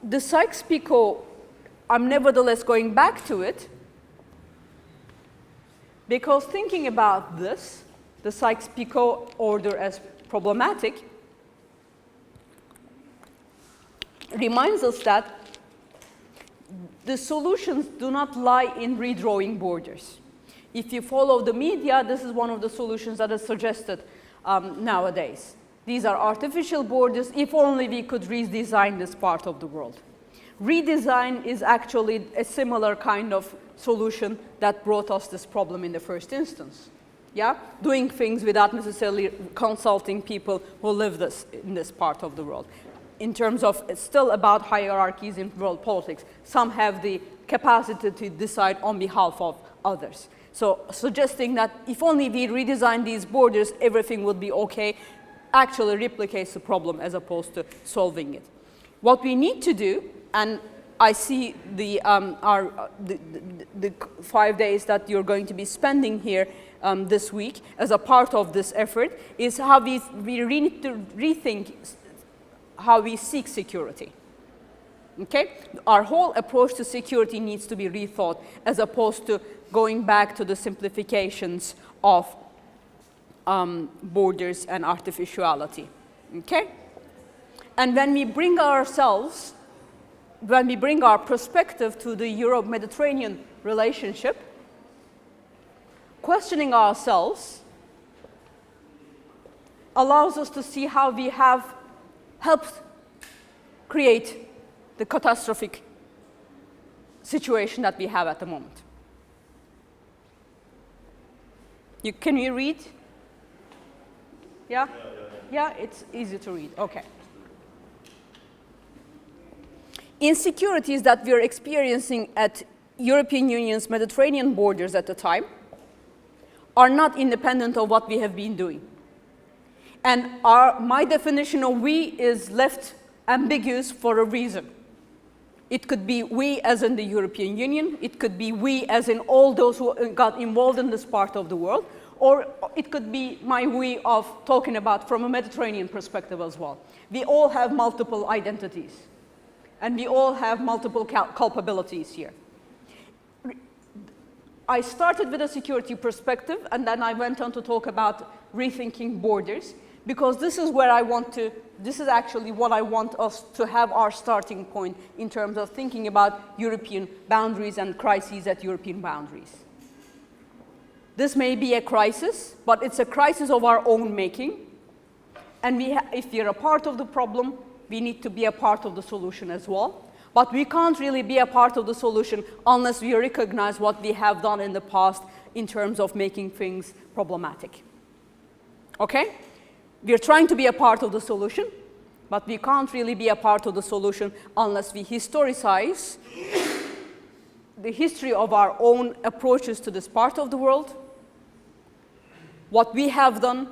the Sykes-Picot, I'm nevertheless going back to it because thinking about this, the Sykes-Picot order as problematic, reminds us that the solutions do not lie in redrawing borders. If you follow the media, this is one of the solutions that is suggested nowadays. These are artificial borders, if only we could redesign this part of the world. Redesign is actually a similar kind of solution that brought us this problem in the first instance. Yeah? Doing things without necessarily consulting people who live in this part of the world. In terms of, it's still about hierarchies in world politics. Some have the capacity to decide on behalf of others. So suggesting that if only we redesign these borders, everything would be okay, actually replicates the problem as opposed to solving it. What we need to do, and I see the 5 days that you're going to be spending here this week as a part of this effort, is how we need to rethink how we seek security. Okay? Our whole approach to security needs to be rethought as opposed to going back to the simplifications of borders and artificiality. Okay? And when we bring our perspective to the Euro-Mediterranean relationship, questioning ourselves allows us to see how we have helped create the catastrophic situation that we have at the moment. Can you read? Yeah? Yeah, it's easy to read. Okay. Insecurities that we are experiencing at European Union's Mediterranean borders at the time are not independent of what we have been doing. And my definition of we is left ambiguous for a reason. It could be we as in the European Union, it could be we as in all those who got involved in this part of the world, or it could be my we of talking about from a Mediterranean perspective as well. We all have multiple identities, and we all have multiple culpabilities here. I started with a security perspective, and then I went on to talk about rethinking borders, because this is actually what I want us to have our starting point in terms of thinking about European boundaries and crises at European boundaries. This may be a crisis, but it's a crisis of our own making. And if we're a part of the problem, we need to be a part of the solution as well. But we can't really be a part of the solution unless we recognize what we have done in the past in terms of making things problematic. Okay? We're trying to be a part of the solution, but we can't really be a part of the solution unless we historicize the history of our own approaches to this part of the world, what we have done,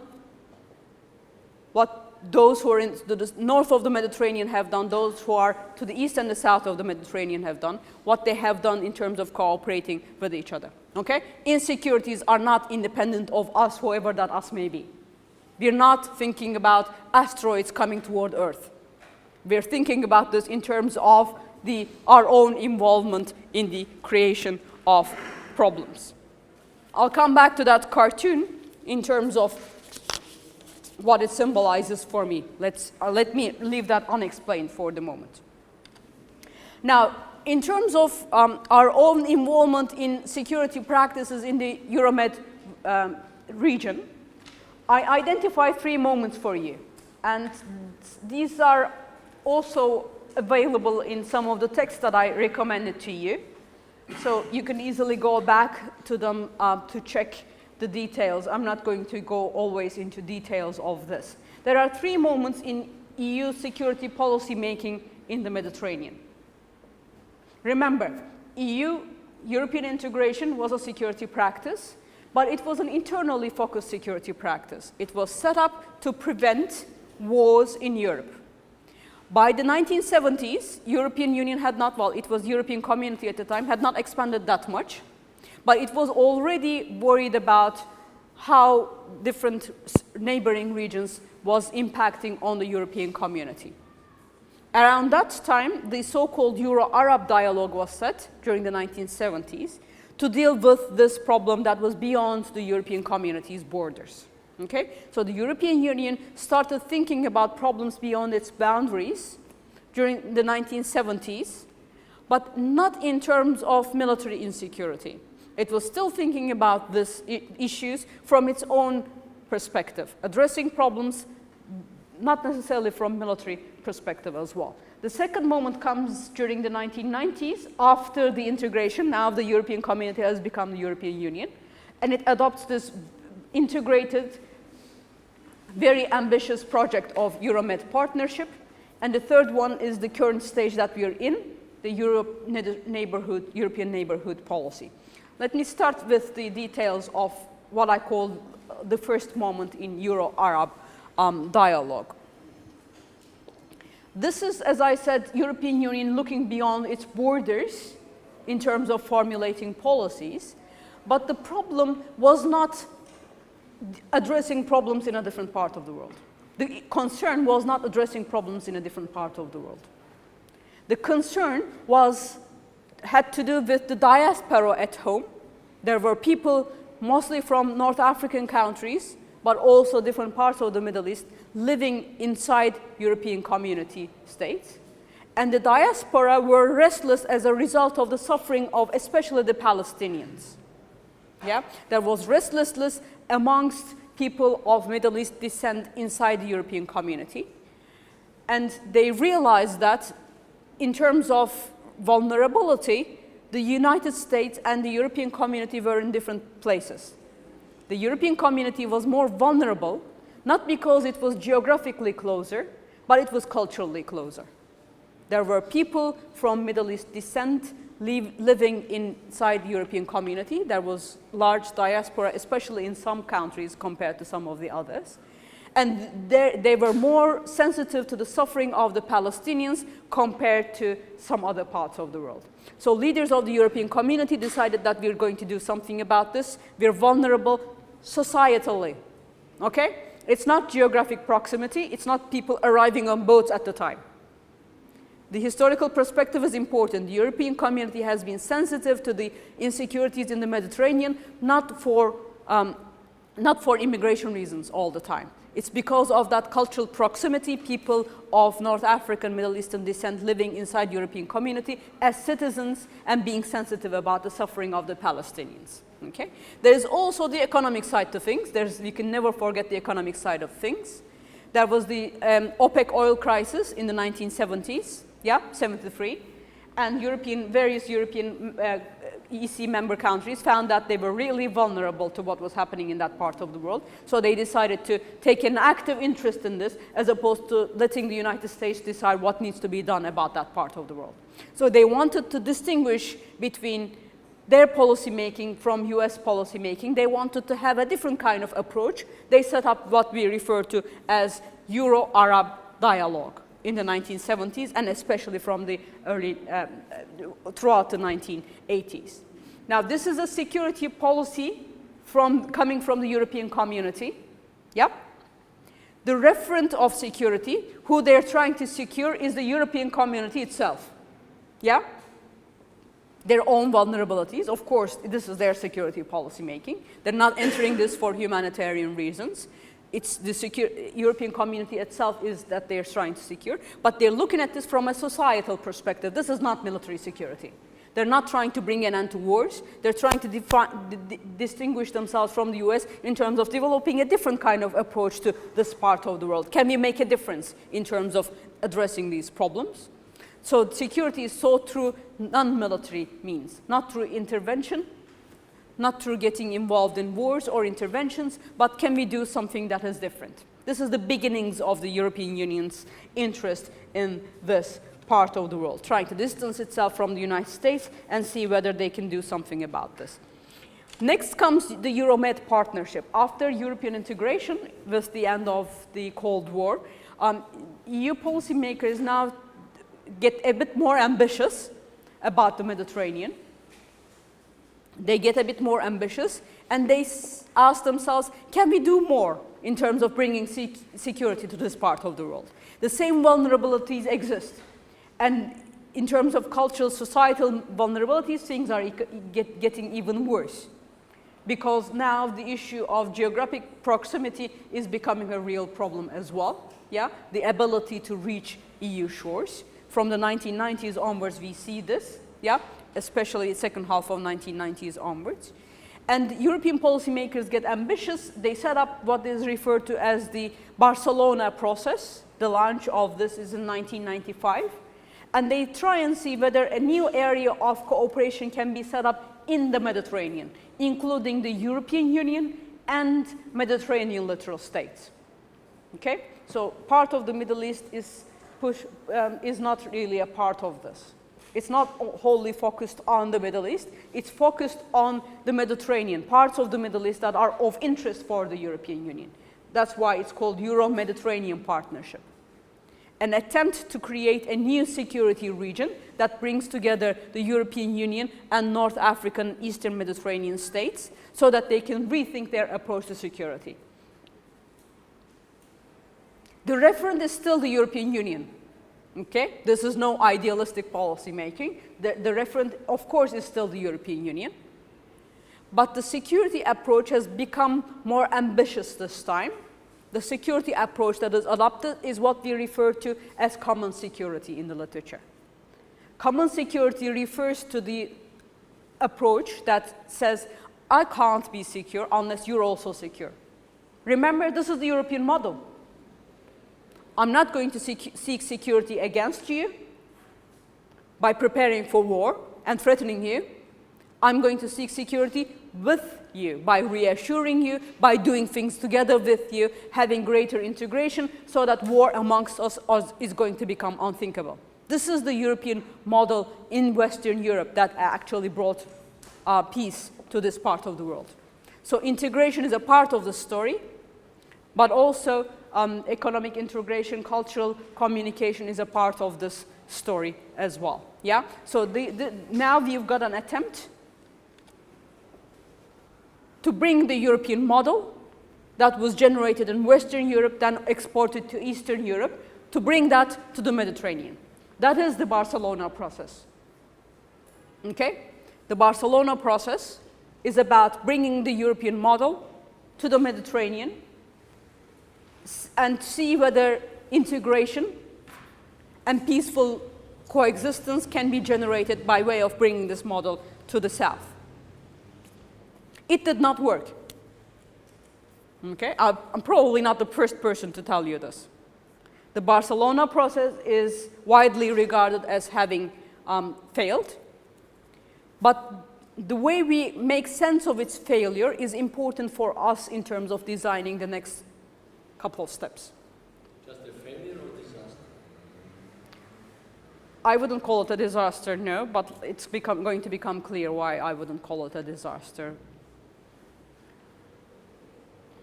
what those who are in the north of the Mediterranean have done, those who are to the east and the south of the Mediterranean have done, what they have done in terms of cooperating with each other. Okay? Insecurities are not independent of us, whoever that us may be. We're not thinking about asteroids coming toward Earth. We're thinking about this in terms of our own involvement in the creation of problems. I'll come back to that cartoon in terms of what it symbolizes for me. Let me leave that unexplained for the moment. Now, in terms of our own involvement in security practices in the Euromed region, I identify 3 moments for you. And these are also available in some of the texts that I recommended to you. So you can easily go back to them to check the details. I'm not going to go always into details of this. There are 3 moments in EU security policy making in the Mediterranean. Remember, European integration was a security practice, but it was an internally focused security practice. It was set up to prevent wars in Europe. By the 1970s, European Union had not, well, it was European Community at the time, had not expanded that much, but it was already worried about how different neighboring regions was impacting on the European community. Around that time, the so-called Euro-Arab dialogue was set during the 1970s to deal with this problem that was beyond the European community's borders. Okay? So the European Union started thinking about problems beyond its boundaries during the 1970s, but not in terms of military insecurity. It was still thinking about these issues from its own perspective, addressing problems not necessarily from military perspective as well. The second moment comes during the 1990s, after the integration. Now the European community has become the European Union, and it adopts this integrated, very ambitious project of Euromed partnership. And the third one is the current stage that we are in, the European neighborhood policy. Let me start with the details of what I call the first moment in Euro-Arab dialogue. This is, as I said, European Union looking beyond its borders in terms of formulating policies, but the problem was not addressing problems in a different part of the world. The concern was not addressing problems in a different part of the world. The concern had to do with the diaspora at home. There were people mostly from North African countries, but also different parts of the Middle East, living inside European community states. And the diaspora were restless as a result of the suffering of especially the Palestinians. Yeah? There was restlessness amongst people of Middle East descent inside the European community. And they realized that in terms of vulnerability, the United States and the European community were in different places. The European community was more vulnerable, not because it was geographically closer, but it was culturally closer. There were people from Middle East descent living inside the European community. There was large diaspora, especially in some countries compared to some of the others. And they were more sensitive to the suffering of the Palestinians compared to some other parts of the world. So leaders of the European community decided that we're going to do something about this. We're vulnerable societally, okay? It's not geographic proximity. It's not people arriving on boats at the time. The historical perspective is important. The European community has been sensitive to the insecurities in the Mediterranean, not for immigration reasons all the time. It's because of that cultural proximity, people of North African, Middle Eastern descent living inside European community as citizens and being sensitive about the suffering of the Palestinians. Okay? There is also the economic side to things. You can never forget the economic side of things. There was the OPEC oil crisis in the 1970s, 73, and various European EC member countries found that they were really vulnerable to what was happening in that part of the world. So they decided to take an active interest in this as opposed to letting the United States decide what needs to be done about that part of the world. So they wanted to distinguish between their policy making from US policy making. They wanted to have a different kind of approach. They set up what we refer to as Euro-Arab dialogue in the 1970s, and especially from the throughout the 1980s. Now, this is a security policy coming from the European community. Yep. The referent of security, who they're trying to secure, is the European community itself. Yeah? Their own vulnerabilities. Of course, this is their security policy making. They're not entering this for humanitarian reasons. It's the European community itself is that they're trying to secure, but they're looking at this from a societal perspective. This is not military security. They're not trying to bring an end to wars. They're trying to distinguish themselves from the US in terms of developing a different kind of approach to this part of the world. Can we make a difference in terms of addressing these problems? So security is sought through non-military means, not through intervention, not through getting involved in wars or interventions, but can we do something that is different? This is the beginnings of the European Union's interest in this part of the world, trying to distance itself from the United States and see whether they can do something about this. Next comes the Euromed partnership. After European integration, with the end of the Cold War, EU policymakers now get a bit more ambitious about the Mediterranean. They get a bit more ambitious, and they ask themselves, can we do more in terms of bringing security to this part of the world? The same vulnerabilities exist. And in terms of cultural, societal vulnerabilities, things are getting even worse. Because now the issue of geographic proximity is becoming a real problem as well. Yeah? The ability to reach EU shores. From the 1990s onwards, we see this. Yeah? Especially the second half of 1990s onwards. And European policymakers get ambitious. They set up what is referred to as the Barcelona process. The launch of this is in 1995. And they try and see whether a new area of cooperation can be set up in the Mediterranean, including the European Union and Mediterranean littoral states. Okay? So part of the Middle East is not really a part of this. It's not wholly focused on the Middle East. It's focused on the Mediterranean, parts of the Middle East that are of interest for the European Union. That's why it's called Euro-Mediterranean Partnership. An attempt to create a new security region that brings together the European Union and North African Eastern Mediterranean states so that they can rethink their approach to security. The referent is still the European Union. Okay? This is no idealistic policy making. The referent, of course, is still the European Union. But the security approach has become more ambitious this time. The security approach that is adopted is what we refer to as common security in the literature. Common security refers to the approach that says, I can't be secure unless you're also secure. Remember, this is the European model. I'm not going to seek security against you by preparing for war and threatening you. I'm going to seek security with you, by reassuring you, by doing things together with you, having greater integration, so that war amongst us is going to become unthinkable. This is the European model in Western Europe that actually brought peace to this part of the world. So integration is a part of the story, but also economic integration, cultural communication is a part of this story as well. Yeah? So now we've got an attempt to bring the European model that was generated in Western Europe, then exported to Eastern Europe, to bring that to the Mediterranean. That is the Barcelona process. Okay? The Barcelona process is about bringing the European model to the Mediterranean and see whether integration and peaceful coexistence can be generated by way of bringing this model to the south. It did not work. Okay? I'm probably not the first person to tell you this. The Barcelona process is widely regarded as having failed, but the way we make sense of its failure is important for us in terms of designing the next couple of steps. Just a failure or disaster? I wouldn't call it a disaster, no, but it's going to become clear why I wouldn't call it a disaster.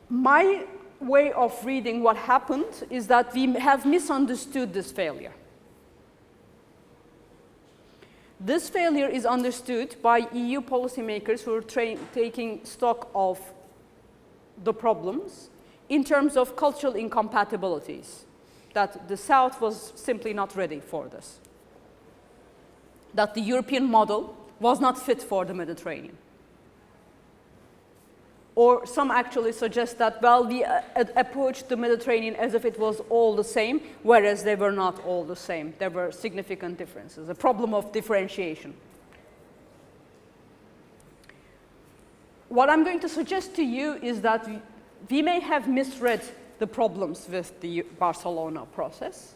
My way of reading what happened is that we have misunderstood this failure. This failure is understood by EU policymakers who are taking stock of the problems in terms of cultural incompatibilities, that the South was simply not ready for this, that the European model was not fit for the Mediterranean. Or some actually suggest that, well, we approached the Mediterranean as if it was all the same, whereas they were not all the same. There were significant differences, a problem of differentiation. What I'm going to suggest to you is that we may have misread the problems with the Barcelona process.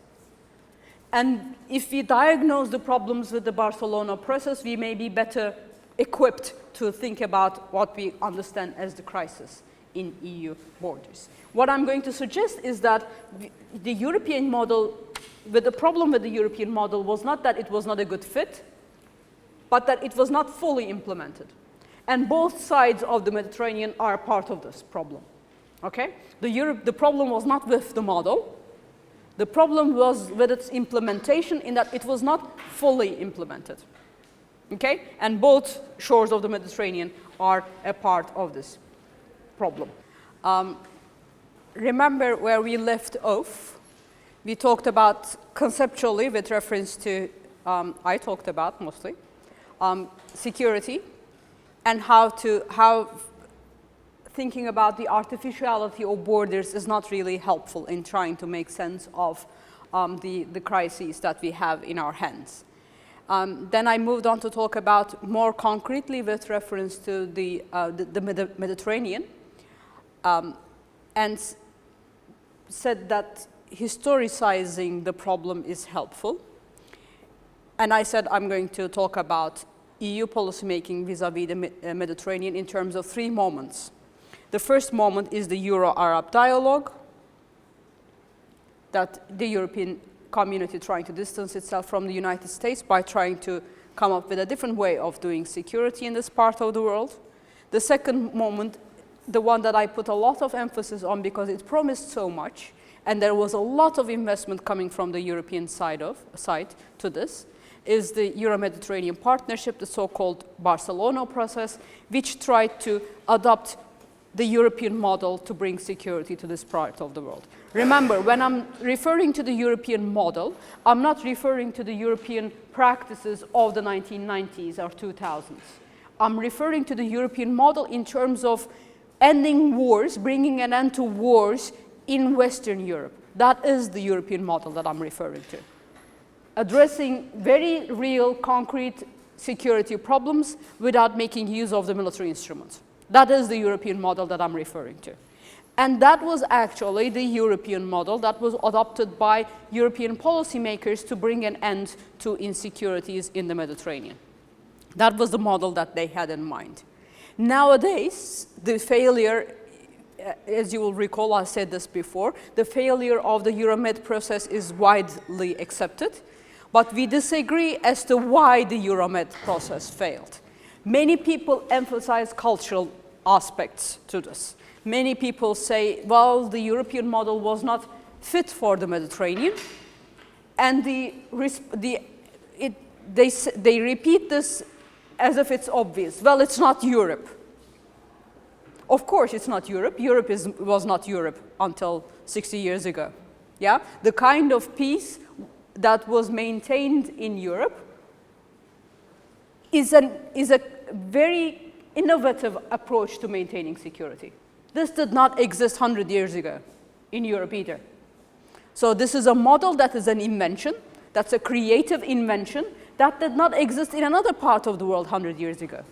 And if we diagnose the problems with the Barcelona process, we may be better equipped to think about what we understand as the crisis in EU borders. What I'm going to suggest is that the European model, the problem with the European model was not that it was not a good fit, but that it was not fully implemented. And both sides of the Mediterranean are part of this problem. Okay? The problem was not with the model. The problem was with its implementation, in that it was not fully implemented. Okay? And both shores of the Mediterranean are a part of this problem. Remember where we left off? We talked about conceptually, with reference to, I talked about mostly, security, and how thinking about the artificiality of borders is not really helpful in trying to make sense of the crises that we have in our hands. Then I moved on to talk about more concretely with reference to the Mediterranean, and said that historicizing the problem is helpful. And I said I'm going to talk about EU policymaking vis-à-vis the Mediterranean in terms of 3 moments. The first moment is the Euro-Arab dialogue, that the European community trying to distance itself from the United States by trying to come up with a different way of doing security in this part of the world. The second moment, the one that I put a lot of emphasis on because it promised so much, and there was a lot of investment coming from the European side to this, is the Euro-Mediterranean partnership, the so-called Barcelona process, which tried to adopt the European model to bring security to this part of the world. Remember, when I'm referring to the European model, I'm not referring to the European practices of the 1990s or 2000s. I'm referring to the European model in terms of ending wars, bringing an end to wars in Western Europe. That is the European model that I'm referring to. Addressing very real, concrete security problems without making use of the military instruments. That is the European model that I'm referring to. And that was actually the European model that was adopted by European policymakers to bring an end to insecurities in the Mediterranean. That was the model that they had in mind. Nowadays, the failure, as you will recall, I said this before, the failure of the Euromed process is widely accepted, but we disagree as to why the Euromed process failed. Many people emphasize cultural aspects to this. Many people say, well, the European model was not fit for the Mediterranean, and they repeat this as if it's obvious. Well, it's not Europe. Of course, it's not Europe. Europe was not Europe until 60 years ago. Yeah? The kind of peace that was maintained in Europe is a very innovative approach to maintaining security. This did not exist 100 years ago in Europe either. So this is a model that is an invention, that's a creative invention that did not exist in another part of the world 100 years ago.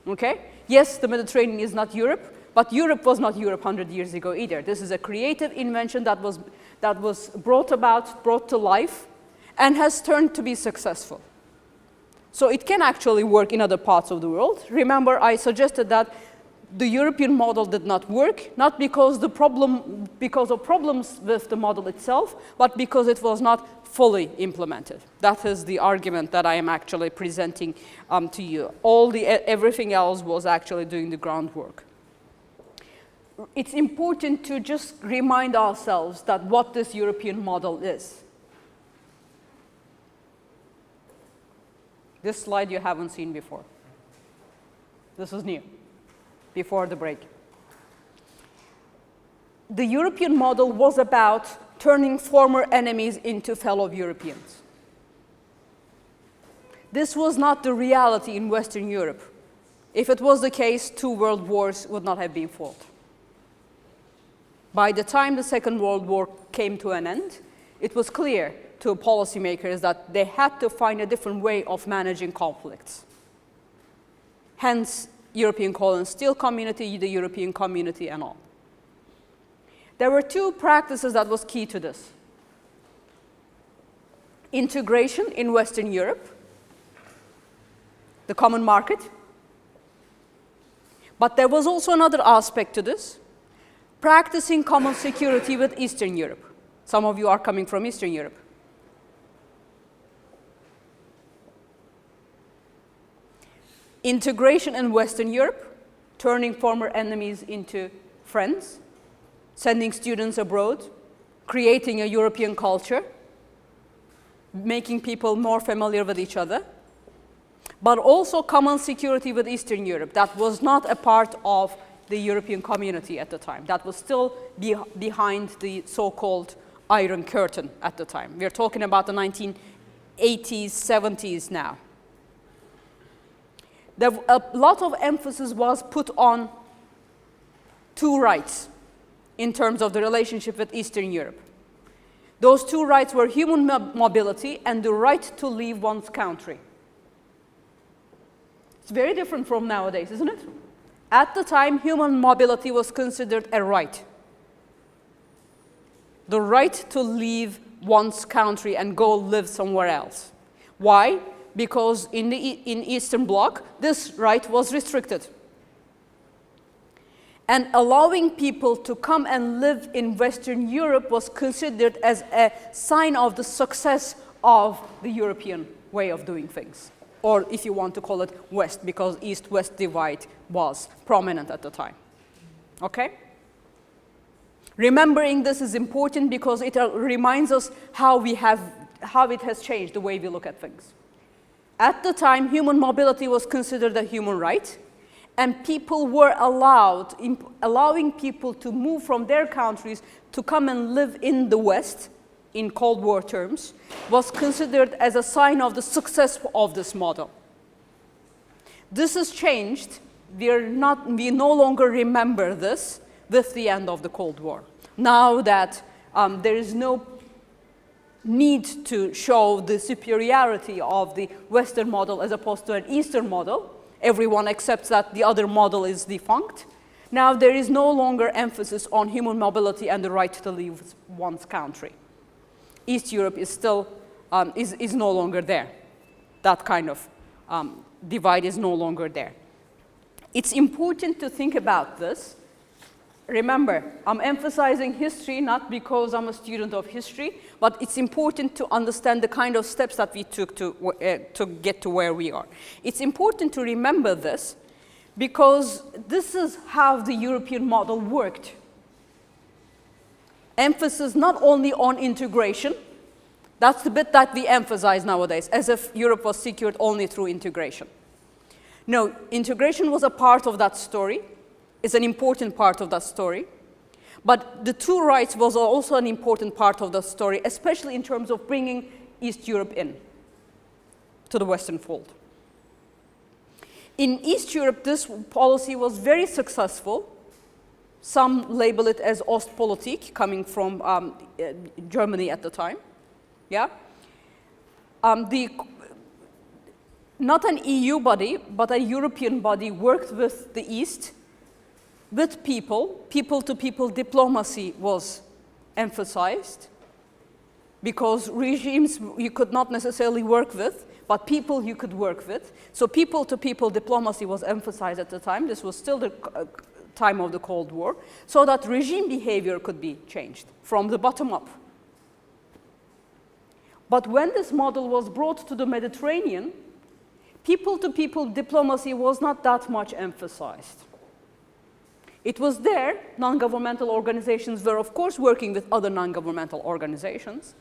Okay? Yes, the Mediterranean is not Europe, but Europe was not Europe 100 years ago either. This is a creative invention that was brought to life, and has turned to be successful. So it can actually work in other parts of the world. Remember, I suggested that the European model did not work, not because of problems with the model itself, but because it was not fully implemented. That is the argument that I am actually presenting to you. Everything else was actually doing the groundwork. It's important to just remind ourselves that what this European model is. This slide you haven't seen before. This is new, before the break. The European model was about turning former enemies into fellow Europeans. This was not the reality in Western Europe. If it was the case, 2 world wars would not have been fought. By the time the Second World War came to an end, it was clear to policymakers that they had to find a different way of managing conflicts. Hence, European Coal and Steel Community, the European Community, and all. There were 2 practices that was key to this. Integration in Western Europe, the common market. But there was also another aspect to this, practicing common security with Eastern Europe. Some of you are coming from Eastern Europe. Integration in Western Europe, turning former enemies into friends, sending students abroad, creating a European culture, making people more familiar with each other, but also common security with Eastern Europe. That was not a part of the European community at the time. That was still behind the so-called Iron Curtain at the time. We're talking about the 1980s, 70s now. A lot of emphasis was put on 2 rights in terms of the relationship with Eastern Europe. Those 2 rights were human mobility and the right to leave one's country. It's very different from nowadays, isn't it? At the time, human mobility was considered a right. The right to leave one's country and go live somewhere else. Why? Because in Eastern Bloc, this right was restricted. And allowing people to come and live in Western Europe was considered as a sign of the success of the European way of doing things. Or if you want to call it West, because East-West divide was prominent at the time. Okay? Remembering this is important because it reminds us how it has changed the way we look at things. At the time, human mobility was considered a human right, and people were allowed, allowing people to move from their countries to come and live in the West, in Cold War terms, was considered as a sign of the success of this model. This has changed. We no longer remember this with the end of the Cold War. Now that there is no need to show the superiority of the Western model as opposed to an Eastern model, everyone accepts that the other model is defunct. Now there is no longer emphasis on human mobility and the right to leave one's country. East Europe is still, is no longer there. That kind of divide is no longer there. It's important to think about this. Remember, I'm emphasizing history not because I'm a student of history, but it's important to understand the kind of steps that we took to get to where we are. It's important to remember this because this is how the European model worked. Emphasis not only on integration, that's the bit that we emphasize nowadays, as if Europe was secured only through integration. No, integration was a part of that story. It's an important part of that story. But the two rights was also an important part of the story, especially in terms of bringing East Europe in to the Western fold. In East Europe, this policy was very successful. Some label it as Ostpolitik, coming from Germany at the time. Yeah? Not an EU body, but a European body worked with the East, with people-to-people diplomacy was emphasized, because regimes you could not necessarily work with, but people you could work with. So people-to-people diplomacy was emphasized at the time. This was still the time of the Cold War, so that regime behavior could be changed from the bottom up. But when this model was brought to the Mediterranean, people-to-people diplomacy was not that much emphasized. It was there. Non-governmental organizations were, of course, working with other non-governmental organizations,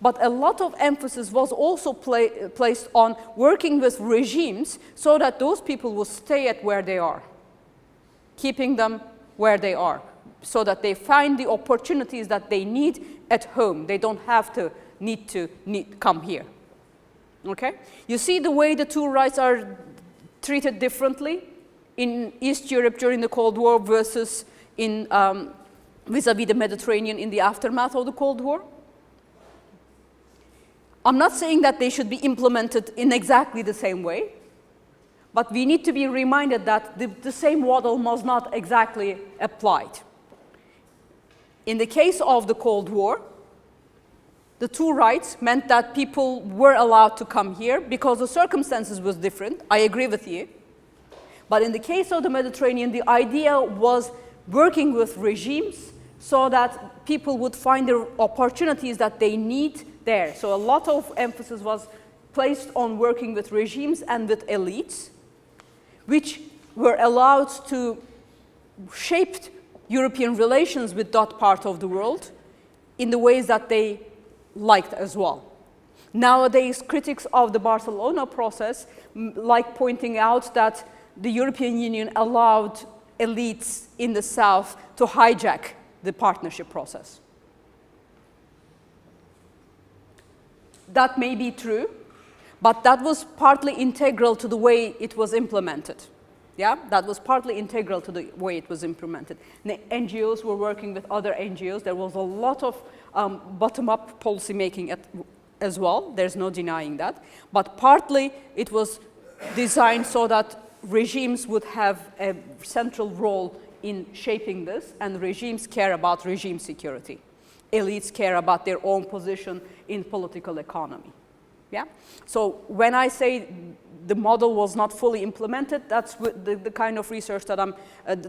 but a lot of emphasis was also placed on working with regimes so that those people will stay at where they are, keeping them where they are, so that they find the opportunities that they need at home. They don't have to come here. Okay? You see the way the two rights are treated differently in East Europe during the Cold War versus in vis-a-vis the Mediterranean in the aftermath of the Cold War? I'm not saying that they should be implemented in exactly the same way, but we need to be reminded that the same model was not exactly applied. In the case of the Cold War, the two rights meant that people were allowed to come here because the circumstances was different. I agree with you. But in the case of the Mediterranean, the idea was working with regimes so that people would find the opportunities that they need there. So a lot of emphasis was placed on working with regimes and with elites, which were allowed to shape European relations with that part of the world in the ways that they liked as well. Nowadays, critics of the Barcelona process like pointing out that the European Union allowed elites in the South to hijack the partnership process. That may be true, but that was partly integral to the way it was implemented. Yeah, that was partly integral to the way it was implemented. The NGOs were working with other NGOs. There was a lot of bottom-up policy making as well. There's no denying that. But partly it was designed so that regimes would have a central role in shaping this, and regimes care about regime security. Elites care about their own position in political economy. Yeah? So when I say the model was not fully implemented, that's the kind of research that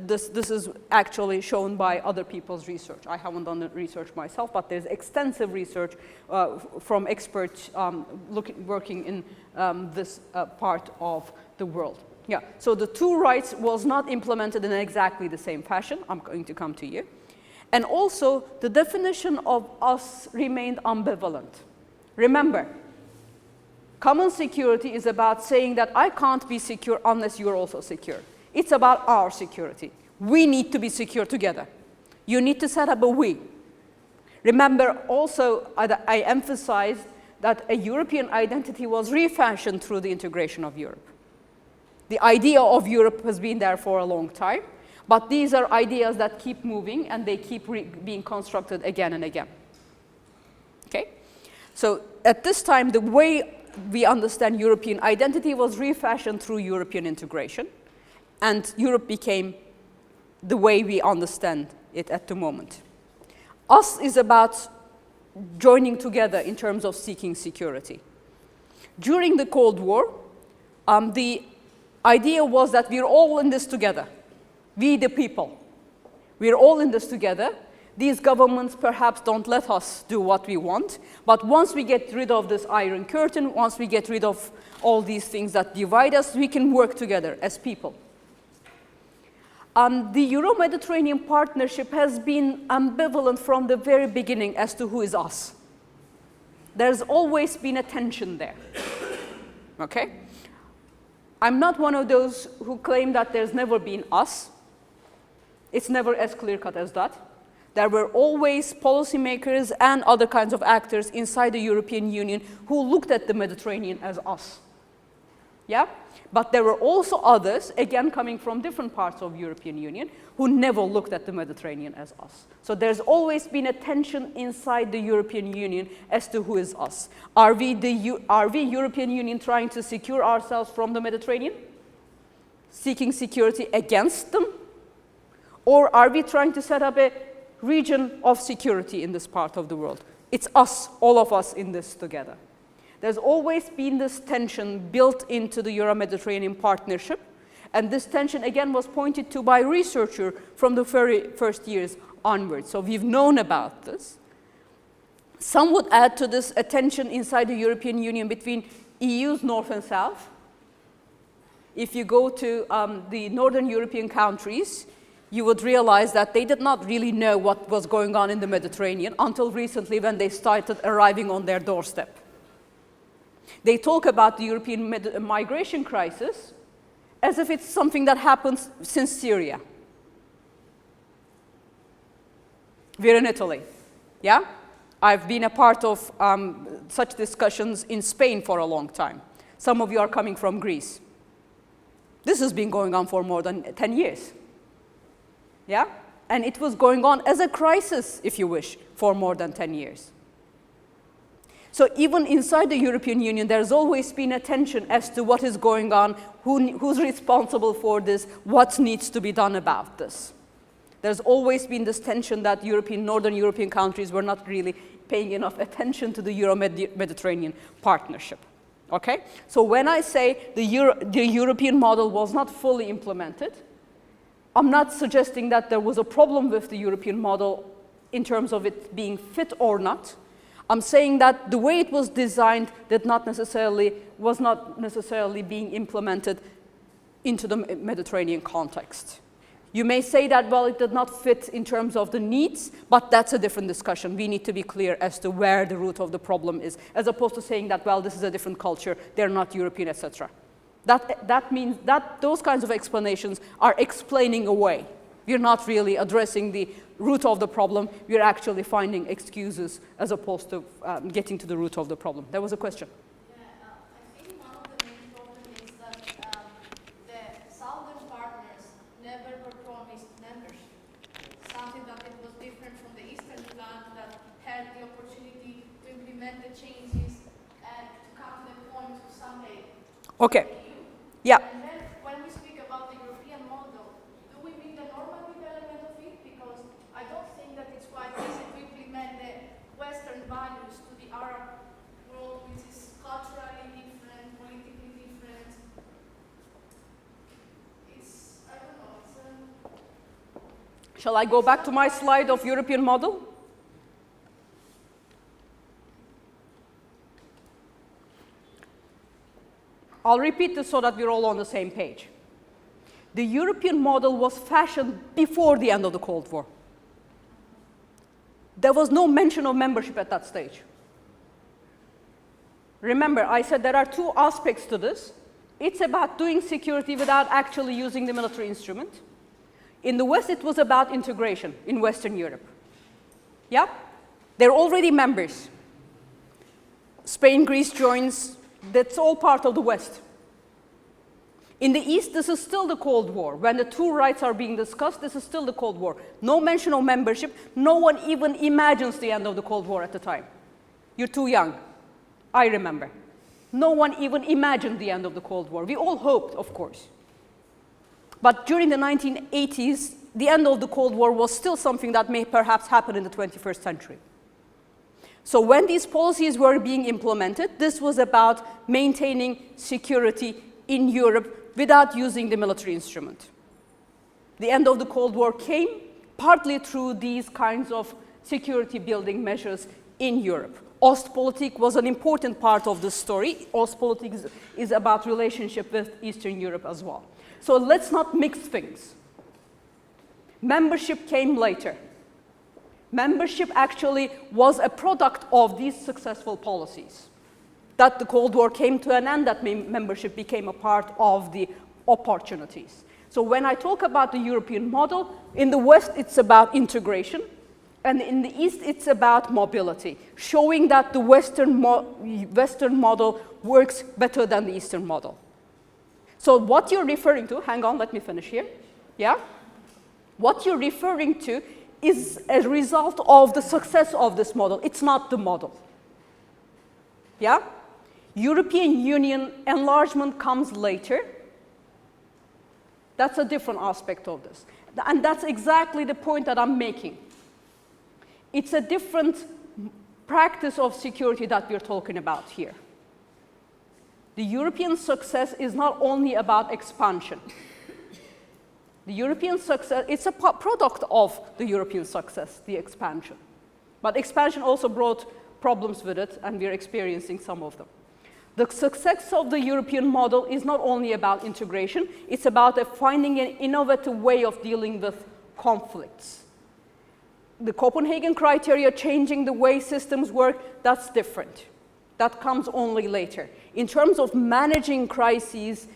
this is actually shown by other people's research. I haven't done the research myself, but there's extensive research from experts working in this part of the world. Yeah, so the two rights was not implemented in exactly the same fashion. I'm going to come to you. And also, the definition of us remained ambivalent. Remember, common security is about saying that I can't be secure unless you're also secure. It's about our security. We need to be secure together. You need to set up a we. Remember also, I emphasized that a European identity was refashioned through the integration of Europe. The idea of Europe has been there for a long time, but these are ideas that keep moving and they keep being constructed again and again. Okay? So at this time, the way we understand European identity was refashioned through European integration, and Europe became the way we understand it at the moment. Us is about joining together in terms of seeking security. During the Cold War, the idea was that we're all in this together. We the people. We're all in this together. These governments perhaps don't let us do what we want, but once we get rid of this Iron Curtain, once we get rid of all these things that divide us, we can work together as people. The Euro-Mediterranean partnership has been ambivalent from the very beginning as to who is us. There's always been a tension there. Okay? I'm not one of those who claim that there's never been us. It's never as clear-cut as that. There were always policymakers and other kinds of actors inside the European Union who looked at the Mediterranean as us. Yeah? But there were also others, again coming from different parts of the European Union, who never looked at the Mediterranean as us. So there's always been a tension inside the European Union as to who is us. Are we European Union trying to secure ourselves from the Mediterranean? Seeking security against them? Or are we trying to set up a region of security in this part of the world? It's us, all of us in this together. There's always been this tension built into the Euro-Mediterranean partnership, and this tension again was pointed to by researchers from the very first years onwards. So we've known about this. Some would add to this a tension inside the European Union between EU's north and south. If you go to the northern European countries, you would realize that they did not really know what was going on in the Mediterranean until recently when they started arriving on their doorstep. They talk about the European migration crisis as if it's something that happens since Syria. We're in Italy, yeah? I've been a part of such discussions in Spain for a long time. Some of you are coming from Greece. This has been going on for more than 10 years. Yeah? And it was going on as a crisis, if you wish, for more than 10 years. So even inside the European Union, there's always been a tension as to what is going on, who's responsible for this, what needs to be done about this. There's always been this tension that northern European countries were not really paying enough attention to the Euro-Mediterranean partnership. Okay? So when I say the European model was not fully implemented, I'm not suggesting that there was a problem with the European model in terms of it being fit or not. I'm saying that the way it was designed was not necessarily being implemented into the Mediterranean context. You may say that, well, it did not fit in terms of the needs, but that's a different discussion. We need to be clear as to where the root of the problem is, as opposed to saying that, well, this is a different culture, they're not European, etc. That means that those kinds of explanations are explaining away. We're not really addressing the root of the problem. We're actually finding excuses as opposed to getting to the root of the problem. There was a question. Yeah, I think one of the main problems is that the southern partners never were promised membership. Something that it was different from the eastern flank that had the opportunity to implement the changes and to come to the point of someday. Okay. Yeah. And then when we speak about the European model, do we mean the normal development of it? Because I don't think that it's quite easy to implement the Western values to the Arab world, which is culturally different, politically different. It's, I don't know, Shall I go back to my slide of European model? I'll repeat this so that we're all on the same page. The European model was fashioned before the end of the Cold War. There was no mention of membership at that stage. Remember, I said there are two aspects to this. it's about doing security without actually using the military instrument. In the West, it was about integration in Western Europe. Yeah? They're already members. Spain, Greece joins, that's all part of the West. In the East, this is still the Cold War. When the two rights are being discussed, this is still the Cold War. No mention of membership. No one even imagines the end of the Cold War at the time. You're too young. I remember. No one even imagined the end of the Cold War. We all hoped, of course. But during the 1980s, the end of the Cold War was still something that may perhaps happen in the 21st century. So when these policies were being implemented, this was about maintaining security in Europe without using the military instrument. The end of the Cold War came partly through these kinds of security building measures in Europe. Ostpolitik was an important part of the story. Ostpolitik is about relationship with Eastern Europe as well. So let's not mix things. Membership came later. Membership actually was a product of these successful policies. That the Cold War came to an end, that membership became a part of the opportunities. So when I talk about the European model, in the West it's about integration, and in the East it's about mobility, showing that the Western model works better than the Eastern model. So what you're referring to, hang on, let me finish here, yeah? What you're referring to is a result of the success of this model. It's not the model, yeah? European Union enlargement comes later. That's a different aspect of this. And that's exactly the point that I'm making. It's a different practice of security that we're talking about here. The European success is not only about expansion. The European success, it's a product of the European success, the expansion. But expansion also brought problems with it, and we're experiencing some of them. The success of the European model is not only about integration, it's about finding an innovative way of dealing with conflicts. The Copenhagen criteria, changing the way systems work, that's different. That comes only later. In terms of managing crises,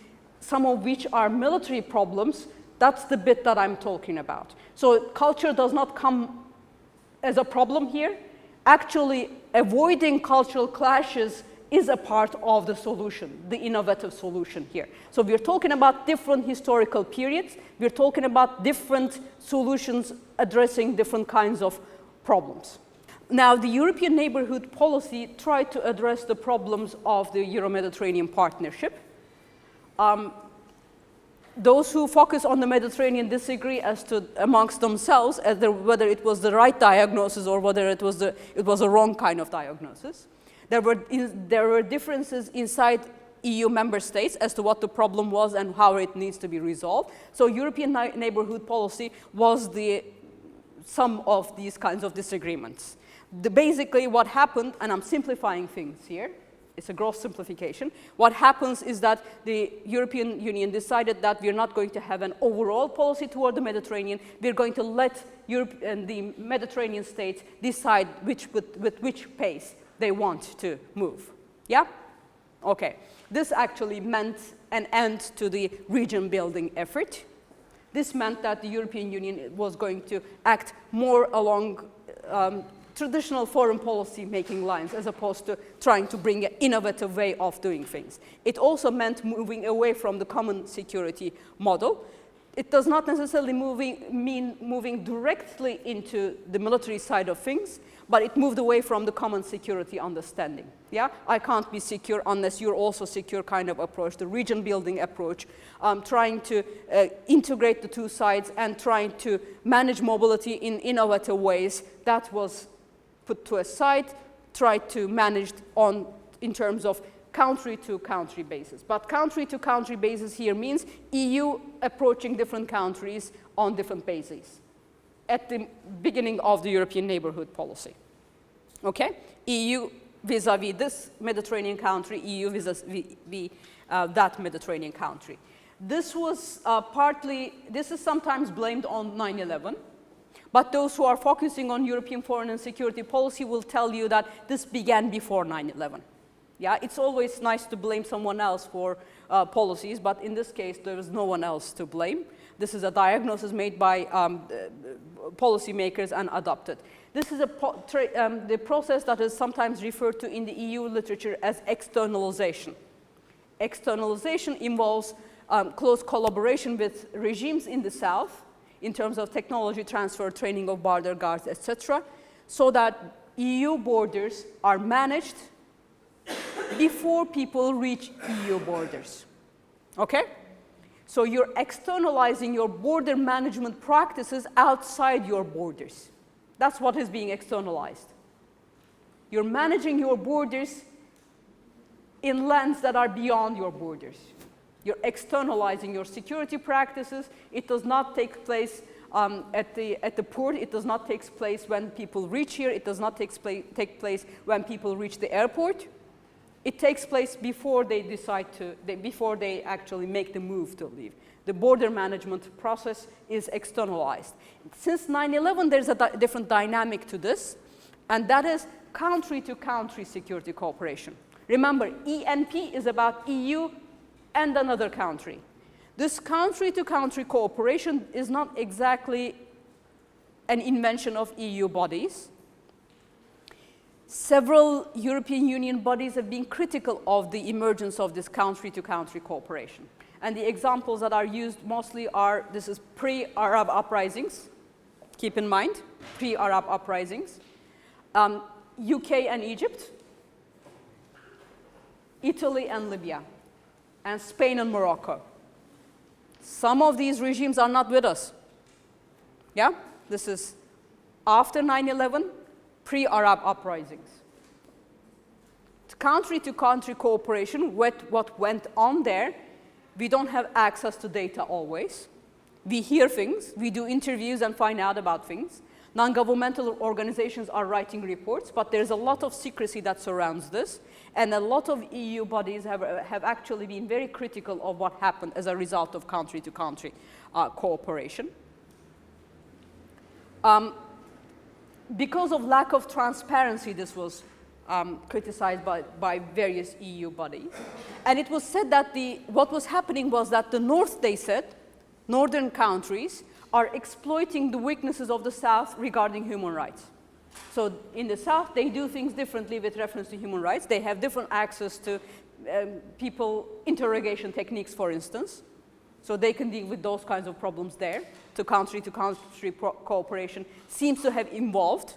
some of which are military problems, that's the bit that I'm talking about. So culture does not come as a problem here. Actually, avoiding cultural clashes is a part of the solution, the innovative solution here. So we're talking about different historical periods. We're talking about different solutions addressing different kinds of problems. Now, the European neighborhood policy tried to address the problems of the Euro-Mediterranean partnership. Those who focus on the Mediterranean disagree as to amongst themselves as whether it was the right diagnosis or whether it was a wrong kind of diagnosis. There were differences inside EU member states as to what the problem was and how it needs to be resolved. So European neighborhood policy was the sum of these kinds of disagreements. Basically what happened, and I'm simplifying things here, it's a gross simplification. What happens is that the European Union decided that we're not going to have an overall policy toward the Mediterranean. We're going to let Europe and the Mediterranean states decide with which pace they want to move. Yeah? Okay. This actually meant an end to the region building effort. This meant that the European Union was going to act more along traditional foreign policy making lines as opposed to trying to bring an innovative way of doing things. It also meant moving away from the common security model. It does not necessarily mean moving directly into the military side of things, but it moved away from the common security understanding. Yeah? I can't be secure unless you're also secure kind of approach, the region building approach, trying to integrate the two sides and trying to manage mobility in innovative ways. That was put to a side, tried to manage in terms of country-to-country basis. But country-to-country basis here means EU approaching different countries on different bases at the beginning of the European neighborhood policy. Okay? EU vis-a-vis this Mediterranean country, EU vis-a-vis that Mediterranean country. This was this is sometimes blamed on 9/11. But those who are focusing on European foreign and security policy will tell you that this began before 9/11. Yeah, it's always nice to blame someone else for policies, but in this case, there is no one else to blame. This is a diagnosis made by policymakers and adopted. This is the process that is sometimes referred to in the EU literature as externalization. Externalization involves close collaboration with regimes in the south in terms of technology transfer, training of border guards, etc., so that EU borders are managed before people reach EU borders. Okay? So you're externalizing your border management practices outside your borders. That's what is being externalized. You're managing your borders in lands that are beyond your borders. You're externalizing your security practices. It does not take place at the port. It does not take place when people reach here. It does not take place when people reach the airport. It takes place before they before they actually make the move to leave. The border management process is externalized. Since 9/11, there's a different dynamic to this, and that is country-to-country security cooperation. Remember, ENP is about EU and another country. This country-to-country cooperation is not exactly an invention of EU bodies. Several European Union bodies have been critical of the emergence of this country-to-country cooperation. And the examples that are used mostly are, this is pre-Arab uprisings, keep in mind, pre-Arab uprisings, UK and Egypt, Italy and Libya, and Spain and Morocco. Some of these regimes are not with us. Yeah, this is after 9/11, pre-Arab uprisings. Country-to-country cooperation, what went on there, we don't have access to data always. We hear things, we do interviews and find out about things. Non-governmental organizations are writing reports, but there's a lot of secrecy that surrounds this, and a lot of EU bodies have actually been very critical of what happened as a result of country-to-country cooperation. Because of lack of transparency, this was criticized by various EU bodies. And it was said that what was happening was that the North, they said, northern countries are exploiting the weaknesses of the South regarding human rights. So in the South, they do things differently with reference to human rights. They have different access to people interrogation techniques, for instance. So they can deal with those kinds of problems there. To country cooperation seems to have evolved.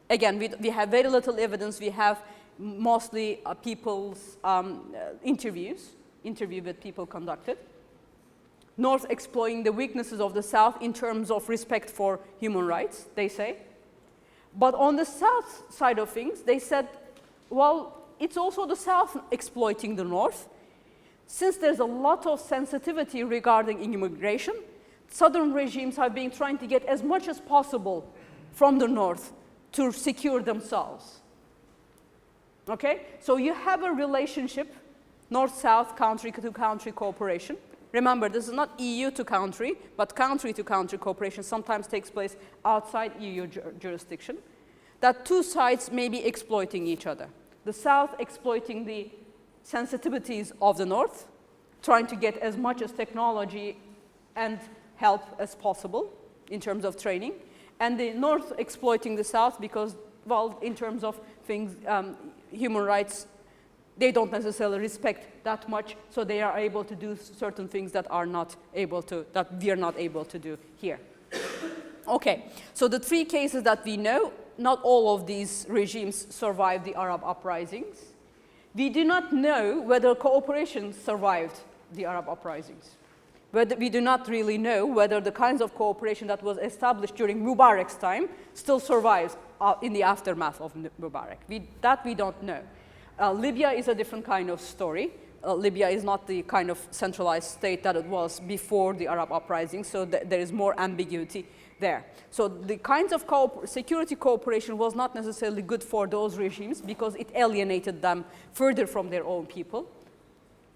Again, we have very little evidence. We have mostly people's interview with people conducted. North exploiting the weaknesses of the South in terms of respect for human rights, they say. But on the South side of things, they said, well, it's also the South exploiting the North. Since there's a lot of sensitivity regarding immigration, Southern regimes have been trying to get as much as possible from the North to secure themselves. Okay? So you have a relationship, North-South, country-to-country cooperation. Remember, this is not EU to country, but country-to-country cooperation sometimes takes place outside EU jurisdiction. That two sides may be exploiting each other. The South exploiting the sensitivities of the North, trying to get as much as technology and help as possible in terms of training, and the North exploiting the South because, well, in terms of things, human rights, they don't necessarily respect that much, so they are able to do certain things that we are not able to do here. Okay, so the three cases that we know, not all of these regimes survived the Arab uprisings. We do not know whether cooperation survived the Arab uprisings. We do not really know whether the kinds of cooperation that was established during Mubarak's time still survives in the aftermath of Mubarak. That we don't know. Libya is a different kind of story. Libya is not the kind of centralized state that it was before the Arab uprising, so there is more ambiguity there. So the kinds of security cooperation was not necessarily good for those regimes because it alienated them further from their own people.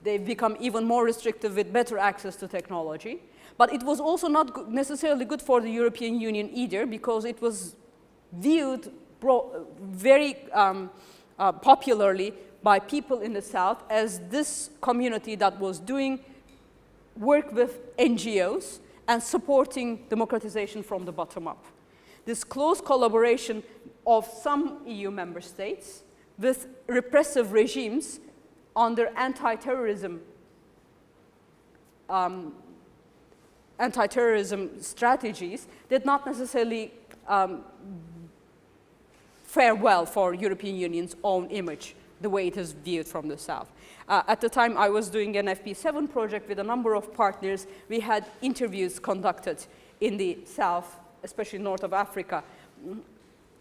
They've become even more restrictive with better access to technology. But it was also not necessarily good for the European Union either because it was viewed very popularly by people in the South as this community that was doing work with NGOs and supporting democratization from the bottom up. This close collaboration of some EU member states with repressive regimes under anti-terrorism strategies did not necessarily fare well for European Union's own image, the way it is viewed from the South. At the time, I was doing an FP7 project with a number of partners. We had interviews conducted in the South, especially north of Africa,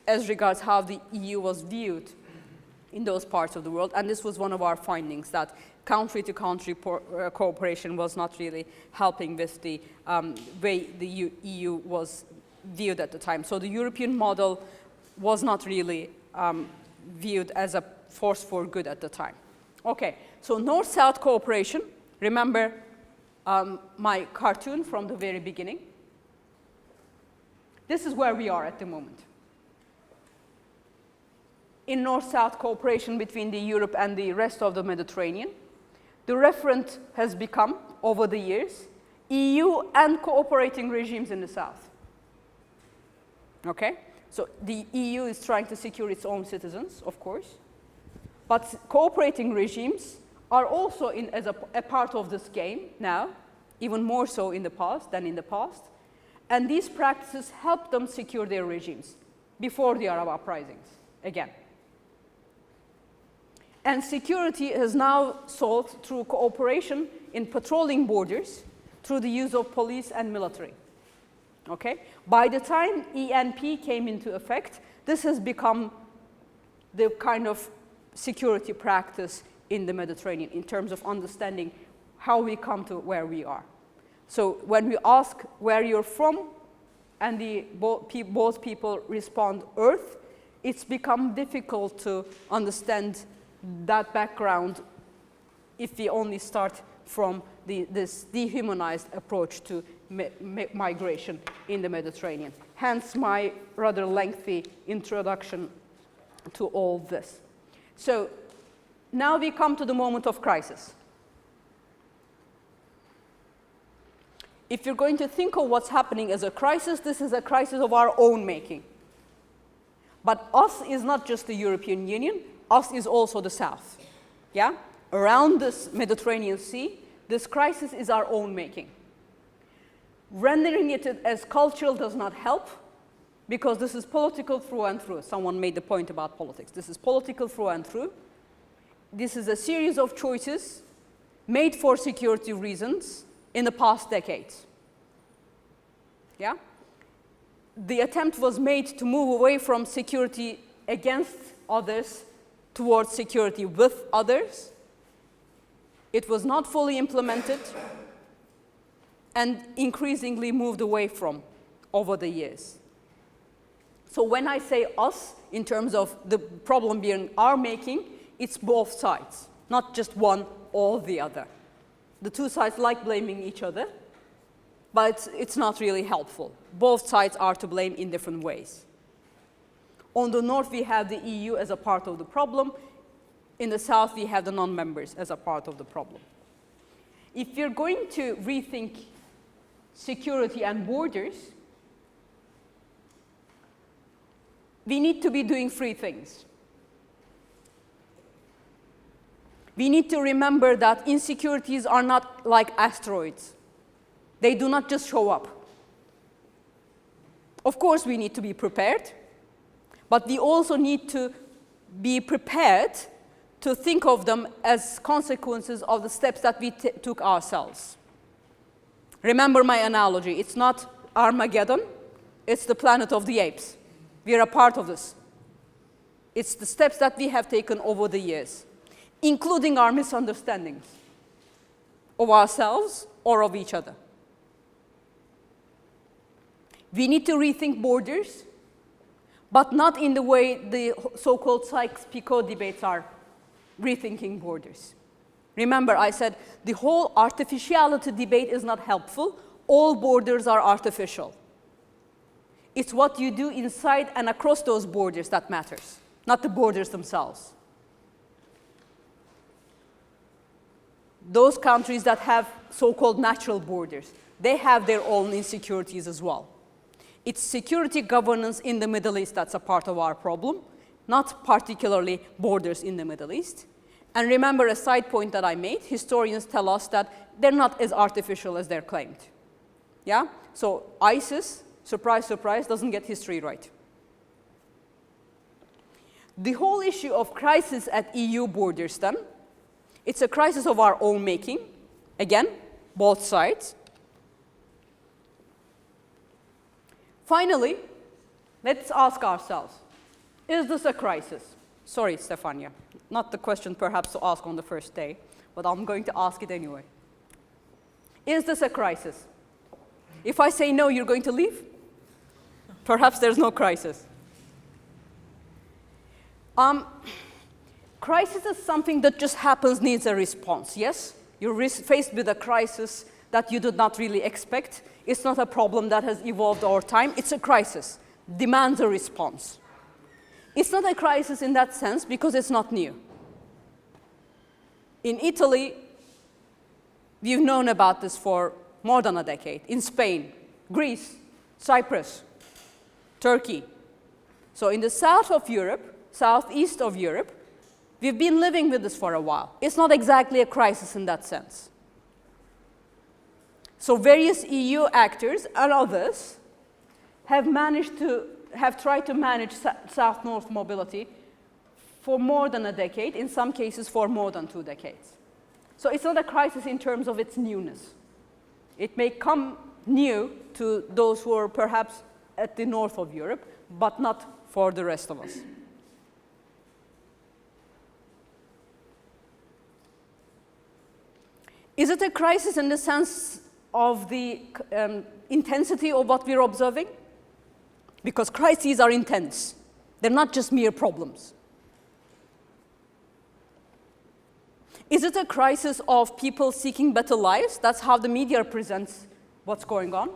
as regards how the EU was viewed in those parts of the world. And this was one of our findings, that country-to-country cooperation was not really helping with the way the EU was viewed at the time. So the European model was not really viewed as a force for good at the time. Okay, so North-South cooperation. Remember my cartoon from the very beginning? This is where we are at the moment. In North-South cooperation between Europe and the rest of the Mediterranean, the referent has become, over the years, EU and cooperating regimes in the South. Okay? So the EU is trying to secure its own citizens, of course, but cooperating regimes are also as a part of this game now, even more so in the past than in the past, and these practices help them secure their regimes before the Arab uprisings, again. And security is now sought through cooperation in patrolling borders through the use of police and military. Okay? By the time ENP came into effect, this has become the kind of security practice in the Mediterranean in terms of understanding how we come to where we are. So when we ask where you're from and both people respond Earth, it's become difficult to understand that background if we only start from this dehumanized approach to migration in the Mediterranean. Hence my rather lengthy introduction to all this. So now we come to the moment of crisis. If you're going to think of what's happening as a crisis, this is a crisis of our own making. But us is not just the European Union, us is also the South. Yeah? Around this Mediterranean Sea, this crisis is our own making. Rendering it as cultural does not help, because this is political through and through. Someone made the point about politics. This is political through and through. This is a series of choices made for security reasons in the past decades. Yeah? The attempt was made to move away from security against others towards security with others. It was not fully implemented and increasingly moved away from over the years. So when I say us, in terms of the problem being our making, it's both sides, not just one or the other. The two sides like blaming each other, but it's not really helpful. Both sides are to blame in different ways. On the north, we have the EU as a part of the problem. In the south, we have the non-members as a part of the problem. If you're going to rethink security and borders, we need to be doing three things. We need to remember that insecurities are not like asteroids. They do not just show up. Of course, we need to be prepared, but we also need to be prepared to think of them as consequences of the steps that we took ourselves. Remember my analogy. It's not Armageddon, it's the planet of the apes. We are a part of this. It's the steps that we have taken over the years, including our misunderstandings of ourselves or of each other. We need to rethink borders, but not in the way the so-called Sykes-Picot debates are rethinking borders. Remember, I said the whole artificiality debate is not helpful. All borders are artificial. It's what you do inside and across those borders that matters, not the borders themselves. those countries that have so-called natural borders, they have their own insecurities as well. It's security governance in the Middle East that's a part of our problem, not particularly borders in the Middle East. And remember a side point that I made, historians tell us that they're not as artificial as they're claimed. Yeah? So ISIS, surprise, surprise, doesn't get history right. The whole issue of crisis at EU borders then, it's a crisis of our own making. Again, both sides. Finally, let's ask ourselves, is this a crisis? Sorry, Stefania, not the question perhaps to ask on the first day, but I'm going to ask it anyway. Is this a crisis? If I say no, you're going to leave? Perhaps there's no crisis. Crisis is something that just happens, needs a response, yes? You're faced with a crisis that you did not really expect. It's not a problem that has evolved over time. It's a crisis, demands a response. It's not a crisis in that sense because it's not new. In Italy, we've known about this for more than a decade. In Spain, Greece, Cyprus, Turkey. So in the south of Europe, southeast of Europe, we've been living with this for a while. It's not exactly a crisis in that sense. So various EU actors and others have tried to manage south-north mobility for more than a decade, in some cases for more than 2 decades. So it's not a crisis in terms of its newness. It may come new to those who are perhaps at the north of Europe, but not for the rest of us. Is it a crisis in the sense of the intensity of what we're observing? Because crises are intense. They're not just mere problems. Is it a crisis of people seeking better lives? That's how the media presents what's going on.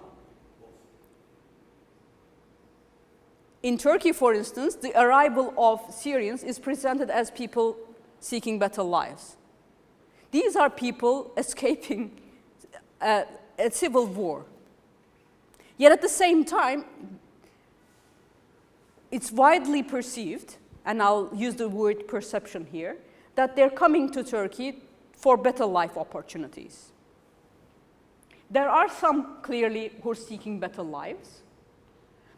In Turkey, for instance, the arrival of Syrians is presented as people seeking better lives. These are people escaping a civil war. Yet at the same time, it's widely perceived, and I'll use the word perception here, that they're coming to Turkey for better life opportunities. There are some clearly who are seeking better lives,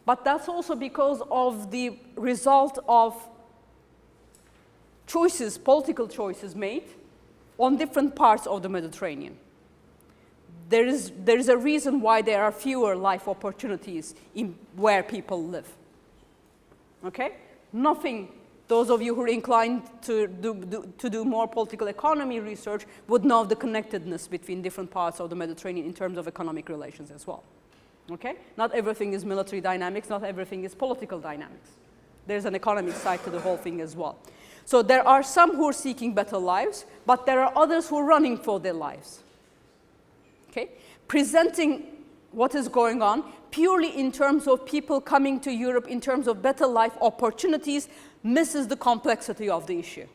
but that's also because of the result of choices, political choices made on different parts of the Mediterranean. There is a reason why there are fewer life opportunities in where people live. Okay? Nothing, those of you who are inclined to do more political economy research would know the connectedness between different parts of the Mediterranean in terms of economic relations as well. Okay? Not everything is military dynamics, not everything is political dynamics. There's an economic side to the whole thing as well. So there are some who are seeking better lives, but there are others who are running for their lives. Okay? Presenting what is going on purely in terms of people coming to Europe in terms of better life opportunities misses the complexity of the issue.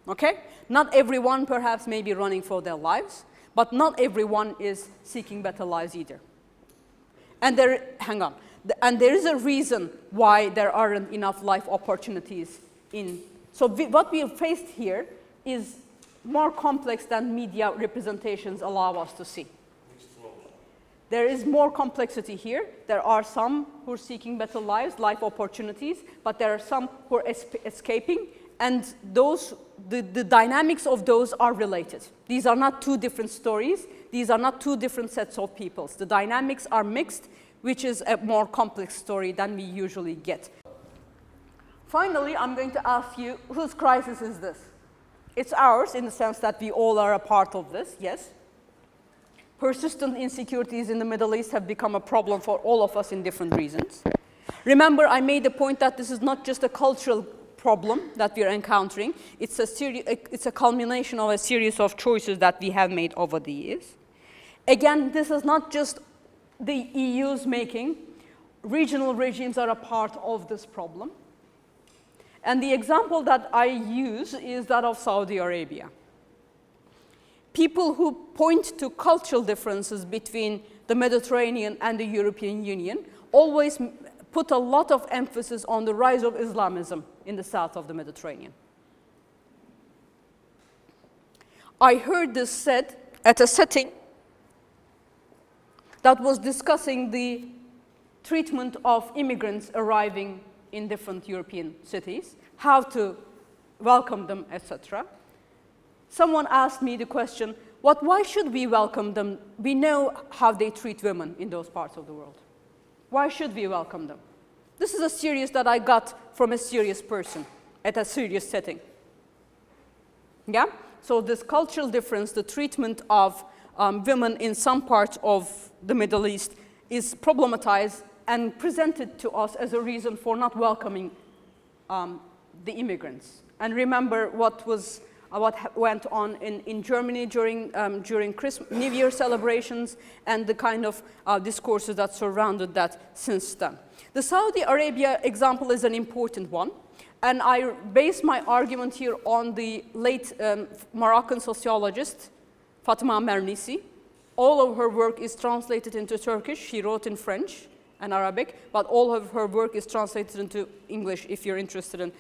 Okay? Not everyone perhaps may be running for their lives, but not everyone is seeking better lives either. And and there is a reason why there aren't enough life opportunities in. So what we have faced here is more complex than media representations allow us to see. There is more complexity here. There are some who are seeking better lives, life opportunities, but there are some who are escaping, and the dynamics of those are related. These are not two different stories. These are not two different sets of peoples. The dynamics are mixed, which is a more complex story than we usually get. Finally, I'm going to ask you, whose crisis is this? It's ours in the sense that we all are a part of this, yes. Persistent insecurities in the Middle East have become a problem for all of us in different reasons. Remember, I made the point that this is not just a cultural problem that we are encountering. It's a culmination of a series of choices that we have made over the years. Again, this is not just the EU's making. Regional regimes are a part of this problem. And the example that I use is that of Saudi Arabia. people who point to cultural differences between the Mediterranean and the European Union always put a lot of emphasis on the rise of Islamism in the south of the Mediterranean. I heard this said at a setting that was discussing the treatment of immigrants arriving in different European cities, how to welcome them, etc. Someone asked me the question, why should we welcome them? We know how they treat women in those parts of the world. Why should we welcome them? This is a serious that I got from a serious person at a serious setting. Yeah? So this cultural difference, the treatment of women in some parts of the Middle East is problematized and presented to us as a reason for not welcoming the immigrants. And remember what went on in Germany during New Year celebrations and the kind of discourses that surrounded that since then. The Saudi Arabia example is an important one. And I base my argument here on the late Moroccan sociologist, Fatima Mernissi. All of her work is translated into Turkish. She wrote in French and Arabic, but all of her work is translated into English if you're interested in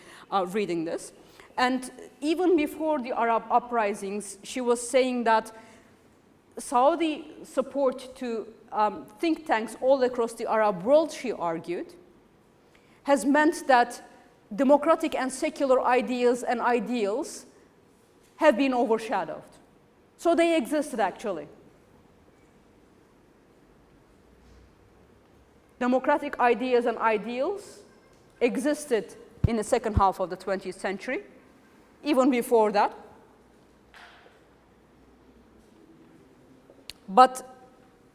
reading this. And even before the Arab uprisings, she was saying that Saudi support to think tanks all across the Arab world, she argued, has meant that democratic and secular ideas and ideals have been overshadowed. So they existed actually. Democratic ideas and ideals existed in the second half of the 20th century, even before that. But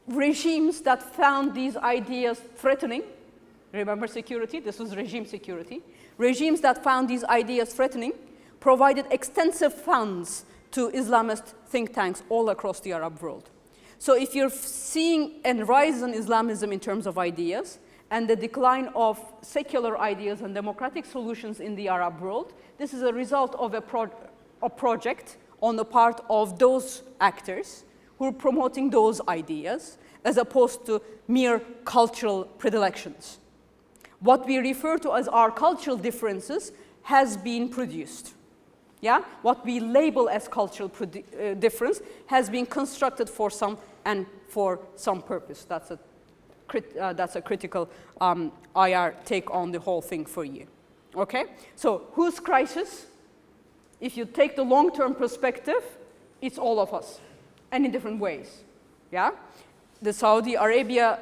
regimes that found these ideas threatening, remember security, this was regime security, regimes that found these ideas threatening provided extensive funds to Islamist think tanks all across the Arab world. So if you're seeing a rise in Islamism in terms of ideas and the decline of secular ideas and democratic solutions in the Arab world, this is a result of a project on the part of those actors who are promoting those ideas as opposed to mere cultural predilections. What we refer to as our cultural differences has been produced. Yeah? What we label as cultural difference has been constructed for some and for some purpose. That's a critical IR take on the whole thing for you. Okay? So whose crisis? If you take the long-term perspective, it's all of us, and in different ways. Yeah? The Saudi Arabia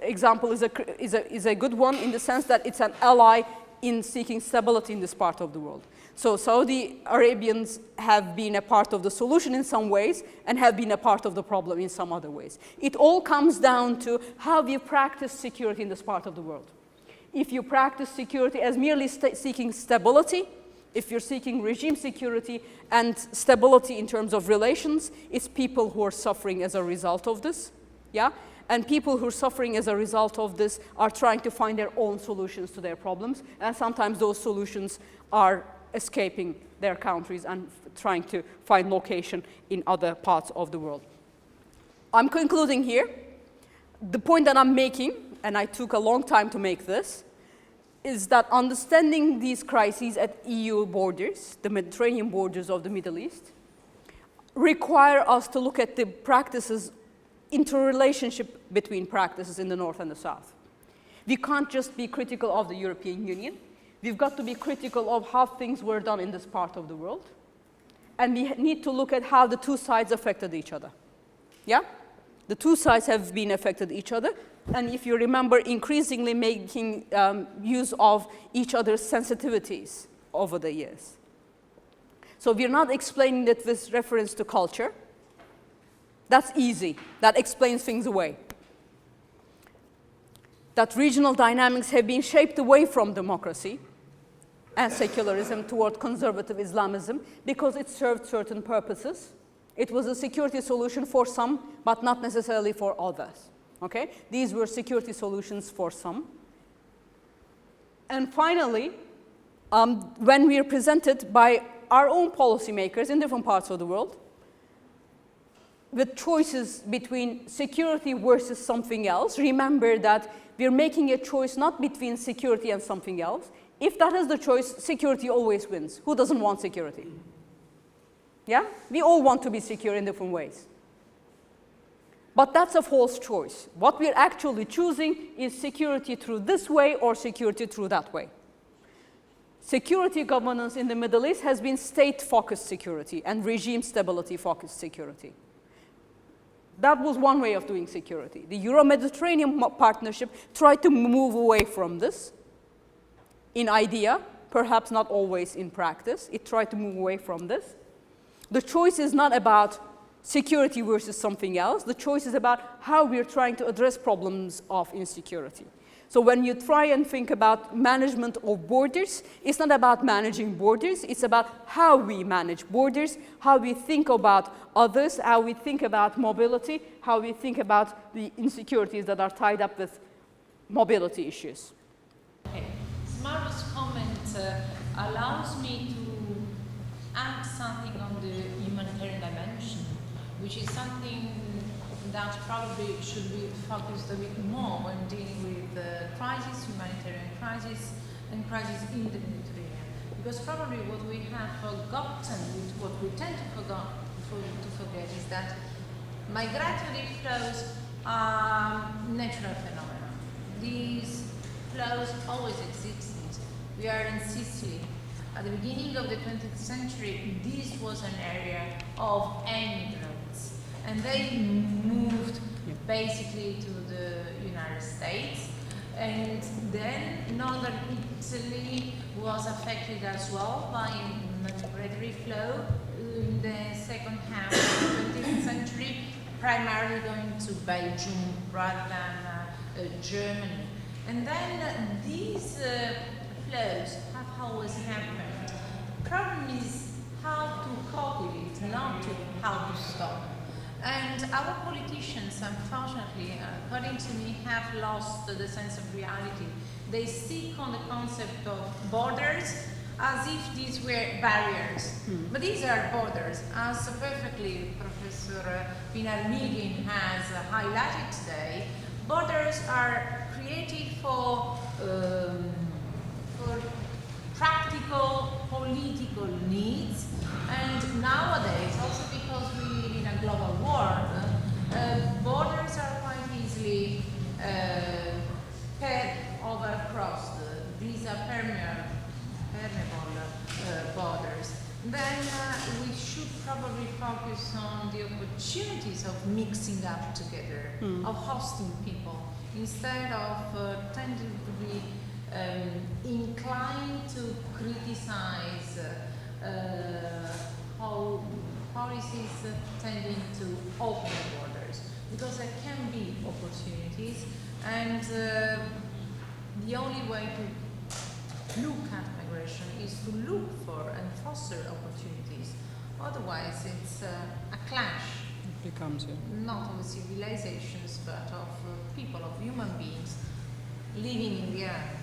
example is a good one in the sense that it's an ally in seeking stability in this part of the world. So Saudi Arabians have been a part of the solution in some ways and have been a part of the problem in some other ways. It all comes down to how we practice security in this part of the world. If you practice security as merely seeking stability, if you're seeking regime security and stability in terms of relations, it's people who are suffering as a result of this. Yeah? And people who are suffering as a result of this are trying to find their own solutions to their problems. And sometimes those solutions are escaping their countries and trying to find location in other parts of the world. I'm concluding here. The point that I'm making, and I took a long time to make this, is that understanding these crises at EU borders, the Mediterranean borders of the Middle East, require us to look at the practices, interrelationship between practices in the north and the south. We can't just be critical of the European Union. We've got to be critical of how things were done in this part of the world. And we need to look at how the two sides affected each other. Yeah? The two sides have been affected each other. And if you remember, increasingly making use of each other's sensitivities over the years. So we're not explaining that with reference to culture. That's easy. That explains things away. That regional dynamics have been shaped away from democracy and secularism toward conservative Islamism because it served certain purposes. It was a security solution for some, but not necessarily for others. Okay? These were security solutions for some. And finally, when we are presented by our own policymakers in different parts of the world, with choices between security versus something else, remember that we're making a choice not between security and something else. If that is the choice, security always wins. Who doesn't want security? Yeah? We all want to be secure in different ways. But that's a false choice. What we're actually choosing is security through this way or security through that way. Security governance in the Middle East has been state-focused security and regime stability-focused security. That was one way of doing security. The Euro-Mediterranean partnership tried to move away from this in idea, perhaps not always in practice. It tried to move away from this. The choice is not about security versus something else. The choice is about how we're trying to address problems of insecurity. So when you try and think about management of borders, it's not about managing borders, it's about how we manage borders, how we think about others, how we think about mobility, how we think about the insecurities that are tied up with mobility issues. Okay. Smart's comment allows me to add something on the humanitarian dimension, which is something that probably should be focused a bit more when dealing with crisis, humanitarian crisis, and crisis in the Mediterranean. Because probably what we have forgotten, what we tend to forget is that migratory flows are natural phenomena. These flows always existed. We are in Sicily. At the beginning of the 20th century, this was an area of immigrants. And they moved basically to the United States. And then northern Italy was affected as well by migratory flow in the second half of the 20th century, primarily going to Belgium rather than Germany. And then these flows have always happened. The problem is how to cope with it, not how to stop. And our politicians, unfortunately, according to me, have lost the sense of reality. They stick on the concept of borders as if these were barriers. But these are borders, as perfectly Professor Pinar-Milgin has highlighted today. Borders are created for practical political needs, and nowadays, also because we live in a global world, borders are quite easily crossed. These are permeable borders. Then we should probably focus on the opportunities of mixing up together, of hosting people, instead of tending to be inclined to criticize how policies tending to open borders, because there can be opportunities, and the only way to look at migration is to look for and foster opportunities. Otherwise, it's a clash. It becomes, not of civilizations, but of people, of human beings living in the earth.